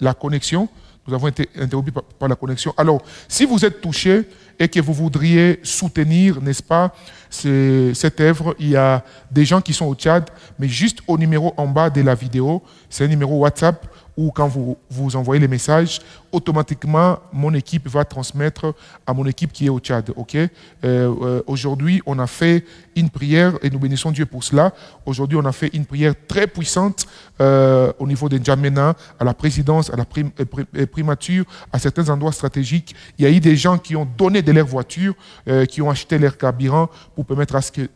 la connexion. Nous avons été interrompus par la connexion. Alors, si vous êtes touché et que vous voudriez soutenir, n'est-ce pas, cette œuvre, il y a des gens qui sont au Tchad, mais juste au numéro en bas de la vidéo, c'est un numéro WhatsApp où quand vous envoyez les messages, automatiquement, mon équipe va transmettre à mon équipe qui est au Tchad. Okay? Aujourd'hui, on a fait une prière, et nous bénissons Dieu pour cela. Aujourd'hui, on a fait une prière très puissante au niveau de N'Djamena, à la présidence, à la primature, à certains endroits stratégiques. Il y a eu des gens qui ont donné de leur voiture, qui ont acheté leur carburant pour permettre à ce que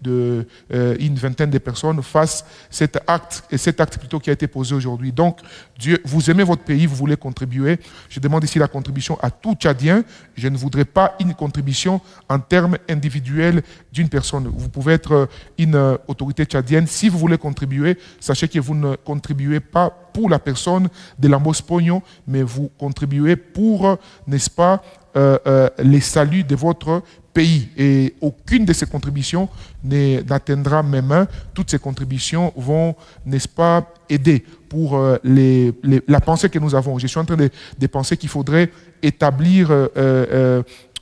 une vingtaine de personnes fassent cet acte plutôt qui a été posé aujourd'hui. Donc, Dieu vous aimez votre pays, vous voulez contribuer. Je demande ici la contribution à tout Tchadien. Je ne voudrais pas une contribution en termes individuels d'une personne. Vous pouvez être une autorité tchadienne. Si vous voulez contribuer, sachez que vous ne contribuez pas pour la personne de Lambos Pognon, mais vous contribuez pour, n'est-ce pas, les saluts de votre pays. Et aucune de ces contributions n'atteindra mes mains. Toutes ces contributions vont, n'est-ce pas, aider pour la pensée que nous avons. Je suis en train de penser qu'il faudrait établir,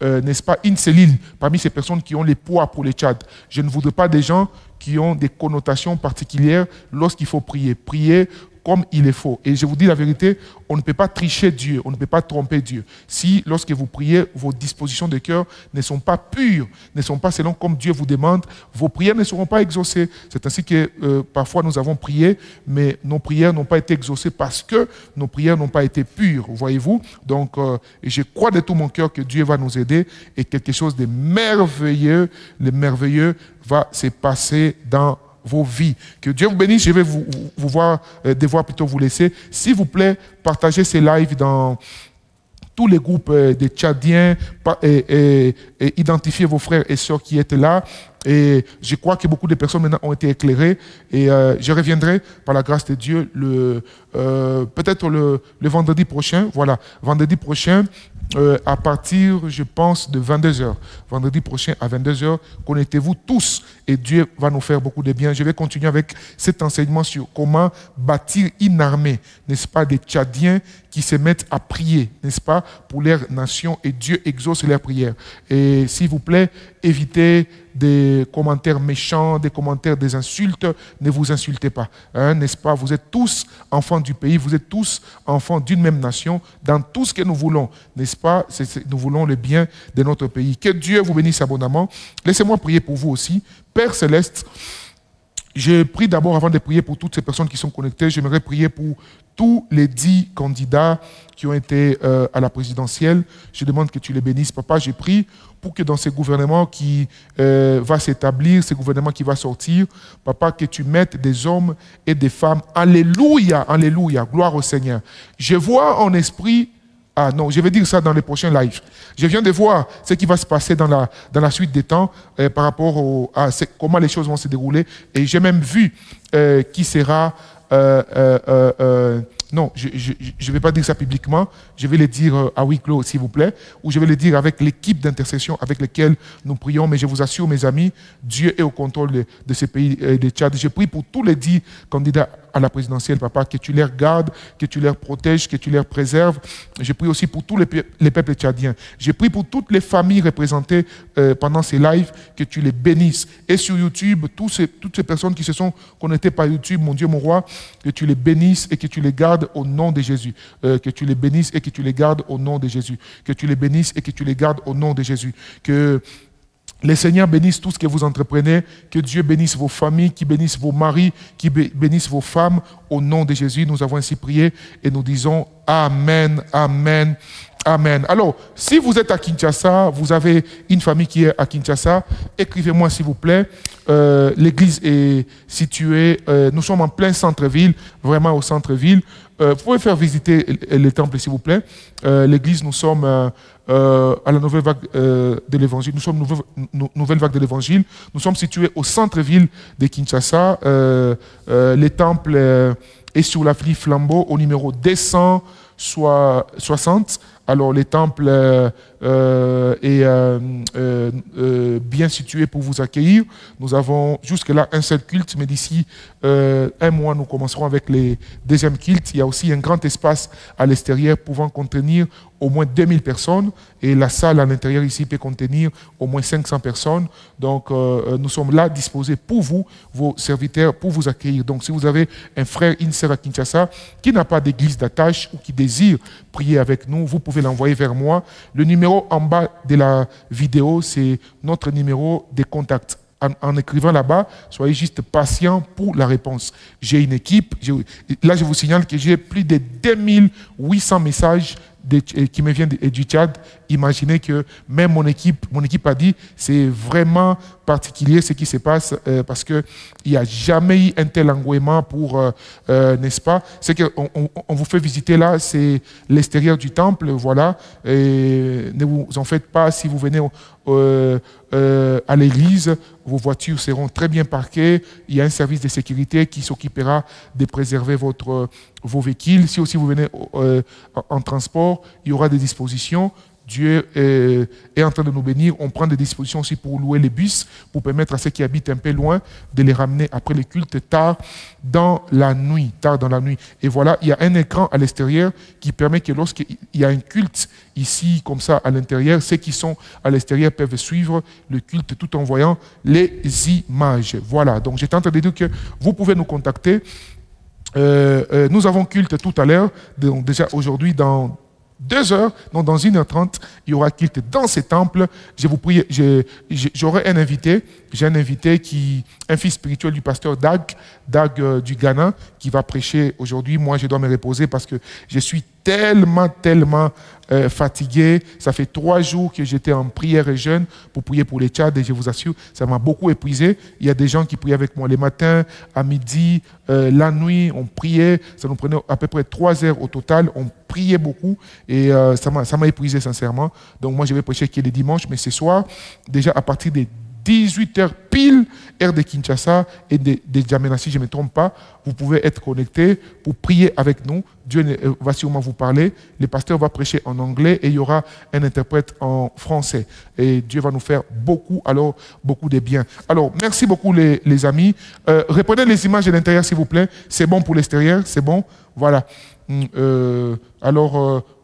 n'est-ce pas, une cellule parmi ces personnes qui ont les poids pour le Tchad. Je ne voudrais pas des gens qui ont des connotations particulières lorsqu'il faut prier. Prier comme il est faux. Et je vous dis la vérité, on ne peut pas tricher Dieu, on ne peut pas tromper Dieu. Si, lorsque vous priez, vos dispositions de cœur ne sont pas pures, ne sont pas selon comme Dieu vous demande, vos prières ne seront pas exaucées. C'est ainsi que parfois nous avons prié, mais nos prières n'ont pas été exaucées parce que nos prières n'ont pas été pures, voyez-vous. Donc, je crois de tout mon cœur que Dieu va nous aider et quelque chose de merveilleux, le merveilleux va se passer dans vos vies. Que Dieu vous bénisse. Je vais devoir plutôt vous laisser. S'il vous plaît, partagez ces lives dans tous les groupes des Tchadiens et identifiez vos frères et sœurs qui étaient là. Et je crois que beaucoup de personnes maintenant ont été éclairées. Et je reviendrai par la grâce de Dieu peut-être le vendredi prochain. Voilà, vendredi prochain. À partir, je pense, de 22h. Vendredi prochain à 22h, connectez-vous tous et Dieu va nous faire beaucoup de bien. Je vais continuer avec cet enseignement sur comment bâtir une armée, n'est-ce pas, des Tchadiens qui se mettent à prier, n'est-ce pas, pour leur nation et Dieu exauce leurs prières. Et s'il vous plaît, évitez des commentaires méchants, des commentaires, des insultes. Ne vous insultez pas, hein, n'est-ce pas? Vous êtes tous enfants du pays, vous êtes tous enfants d'une même nation dans tout ce que nous voulons, n'est-ce pas? Nous voulons le bien de notre pays. Que Dieu vous bénisse abondamment. Laissez-moi prier pour vous aussi. Père Céleste, je prie d'abord, avant de prier pour toutes ces personnes qui sont connectées, j'aimerais prier pour tous les 10 candidats qui ont été à la présidentielle. Je demande que tu les bénisses. Papa, j'ai prié pour que dans ce gouvernement qui va s'établir, ce gouvernement qui va sortir, papa, que tu mettes des hommes et des femmes. Alléluia, alléluia, gloire au Seigneur. Je vois en esprit... Ah non, je vais dire ça dans les prochains lives. Je viens de voir ce qui va se passer dans la suite des temps par rapport à comment les choses vont se dérouler. Et j'ai même vu qui sera... non, je ne vais pas dire ça publiquement. Je vais le dire à huis clos, s'il vous plaît. Ou je vais le dire avec l'équipe d'intercession avec laquelle nous prions. Mais je vous assure, mes amis, Dieu est au contrôle de ce pays de Tchad. Je prie pour tous les 10 candidats à la présidentielle, papa, que tu les gardes, que tu les protèges, que tu les préserves. Je prie aussi pour tous les peuples tchadiens. Je prie pour toutes les familles représentées pendant ces lives, que tu les bénisses. Et sur YouTube, toutes ces personnes qui se sont connectées par YouTube, mon Dieu, mon roi, que tu les bénisses et que tu les gardes au nom de Jésus. Que tu les bénisses et que tu les gardes au nom de Jésus. Que tu les bénisses et que tu les gardes au nom de Jésus. Que le Seigneur bénisse tout ce que vous entreprenez, que Dieu bénisse vos familles, qui bénisse vos maris, qui bénisse vos femmes. Au nom de Jésus, nous avons ainsi prié et nous disons Amen, Amen, Amen. Alors, si vous êtes à Kinshasa, vous avez une famille qui est à Kinshasa, écrivez-moi s'il vous plaît. L'église est située, nous sommes en plein centre-ville, vraiment au centre-ville. Vous pouvez faire visiter le temple s'il vous plaît. L'église, nous sommes à la nouvelle vague de l'évangile. Nous sommes nouvelle vague de l'évangile. Nous sommes situés au centre-ville de Kinshasa. Le temple est sur l'avenue Flambeau au numéro 260. Alors, le temple est bien situé pour vous accueillir. Nous avons jusque-là un seul culte, mais d'ici un mois, nous commencerons avec les deuxièmes cultes. Il y a aussi un grand espace à l'extérieur pouvant contenir au moins 2000 personnes. Et la salle à l'intérieur ici peut contenir au moins 500 personnes. Donc, nous sommes là disposés pour vous, vos serviteurs, pour vous accueillir. Donc, si vous avez un frère, une sœur à Kinshasa qui n'a pas d'église d'attache ou qui désire prier avec nous, vous pouvez l'envoyer vers moi. Le numéro en bas de la vidéo, c'est notre numéro de contact. En écrivant là-bas, soyez juste patient pour la réponse. J'ai une équipe. Là, je vous signale que j'ai plus de 2800 messages qui me viennent du Tchad imaginez que même mon équipe a dit, c'est vraiment particulier ce qui se passe parce qu'il n'y a jamais eu un tel engouement pour, n'est-ce pas? C'est qu'on on vous fait visiter là, c'est l'extérieur du temple, voilà. Et ne vous en faites pas si vous venez à l'église, vos voitures seront très bien parquées. Il y a un service de sécurité qui s'occupera de préserver vos véhicules. Si aussi vous venez en transport, il y aura des dispositions. Dieu est en train de nous bénir. On prend des dispositions aussi pour louer les bus, pour permettre à ceux qui habitent un peu loin de les ramener après le culte tard dans la nuit. Et voilà, il y a un écran à l'extérieur qui permet que lorsqu'il y a un culte ici, comme ça, à l'intérieur, ceux qui sont à l'extérieur peuvent suivre le culte tout en voyant les images. Voilà, donc j'étais en train de dire que vous pouvez nous contacter. Nous avons culte tout à l'heure, donc déjà aujourd'hui dans 2 heures, donc dans 1h30, il y aura culte dans ces temples. Je vous prie, j'aurai un invité. J'ai un invité un fils spirituel du pasteur Dag du Ghana, qui va prêcher aujourd'hui. Moi, je dois me reposer parce que je suis tellement fatigué. Ça fait 3 jours que j'étais en prière et jeûne pour prier pour les Tchad et je vous assure, ça m'a beaucoup épuisé. Il y a des gens qui priaient avec moi les matins, à midi, la nuit, on priait. Ça nous prenait à peu près 3 heures au total. On priait beaucoup et ça m'a épuisé sincèrement. Donc moi, je vais prêcher qui est les dimanches, mais ce soir, déjà à partir des 18h pile, heure de Kinshasa et de Djamena, si je ne me trompe pas, vous pouvez être connectés pour prier avec nous. Dieu va sûrement vous parler. Le pasteur va prêcher en anglais et il y aura un interprète en français. Et Dieu va nous faire beaucoup de bien. Alors, merci beaucoup les amis. Reprenez les images de l'intérieur, s'il vous plaît. C'est bon pour l'extérieur, c'est bon. Voilà.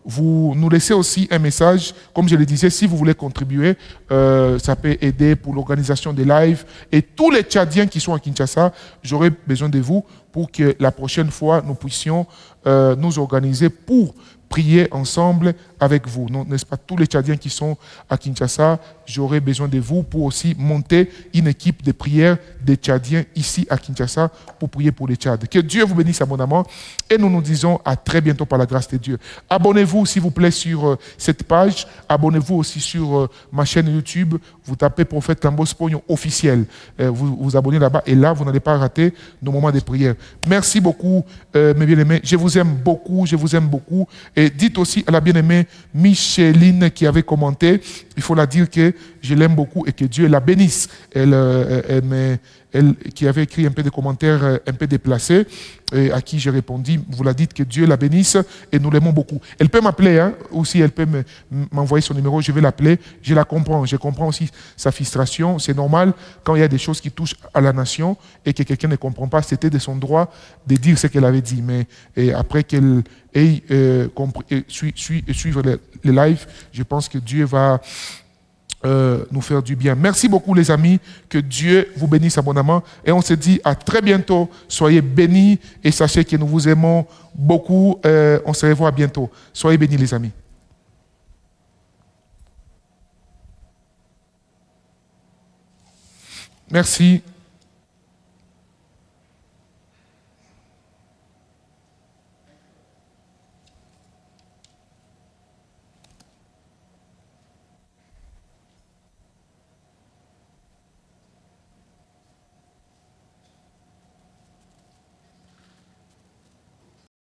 Vous nous laissez aussi un message. Comme je le disais, si vous voulez contribuer, ça peut aider pour l'organisation des lives. Et tous les Tchadiens qui sont à Kinshasa, j'aurai besoin de vous pour que la prochaine fois, nous puissions nous organiser pour prier ensemble avec vous. N'est-ce pas? Tous les Tchadiens qui sont à Kinshasa, j'aurai besoin de vous pour aussi monter une équipe de prière des Tchadiens ici à Kinshasa pour prier pour les Tchad. Que Dieu vous bénisse abondamment et nous nous disons à très bientôt par la grâce de Dieu. Abonnez-vous s'il vous plaît sur cette page. Abonnez-vous aussi sur ma chaîne YouTube. Vous tapez Prophète Tambos Pognon officiel. Vous vous abonnez là-bas et là, vous n'allez pas rater nos moments de prière. Merci beaucoup, mes bien-aimés. Je vous aime beaucoup, je vous aime beaucoup. Et dites aussi à la bien-aimée Micheline qui avait commenté, il faut la dire que je l'aime beaucoup et que Dieu la bénisse. Elle qui avait écrit un peu de commentaires un peu déplacés, et à qui j'ai répondu, vous la dites que Dieu la bénisse et nous l'aimons beaucoup. Elle peut m'appeler, hein, ou si elle peut m'envoyer son numéro, je vais l'appeler. Je la comprends, je comprends aussi sa frustration. C'est normal quand il y a des choses qui touchent à la nation et que quelqu'un ne comprend pas, c'était de son droit de dire ce qu'elle avait dit. Mais après qu'elle ait suivre les lives, je pense que Dieu va nous faire du bien. Merci beaucoup les amis, que Dieu vous bénisse abondamment et on se dit à très bientôt. Soyez bénis et sachez que nous vous aimons beaucoup. On se revoit bientôt. Soyez bénis les amis. Merci.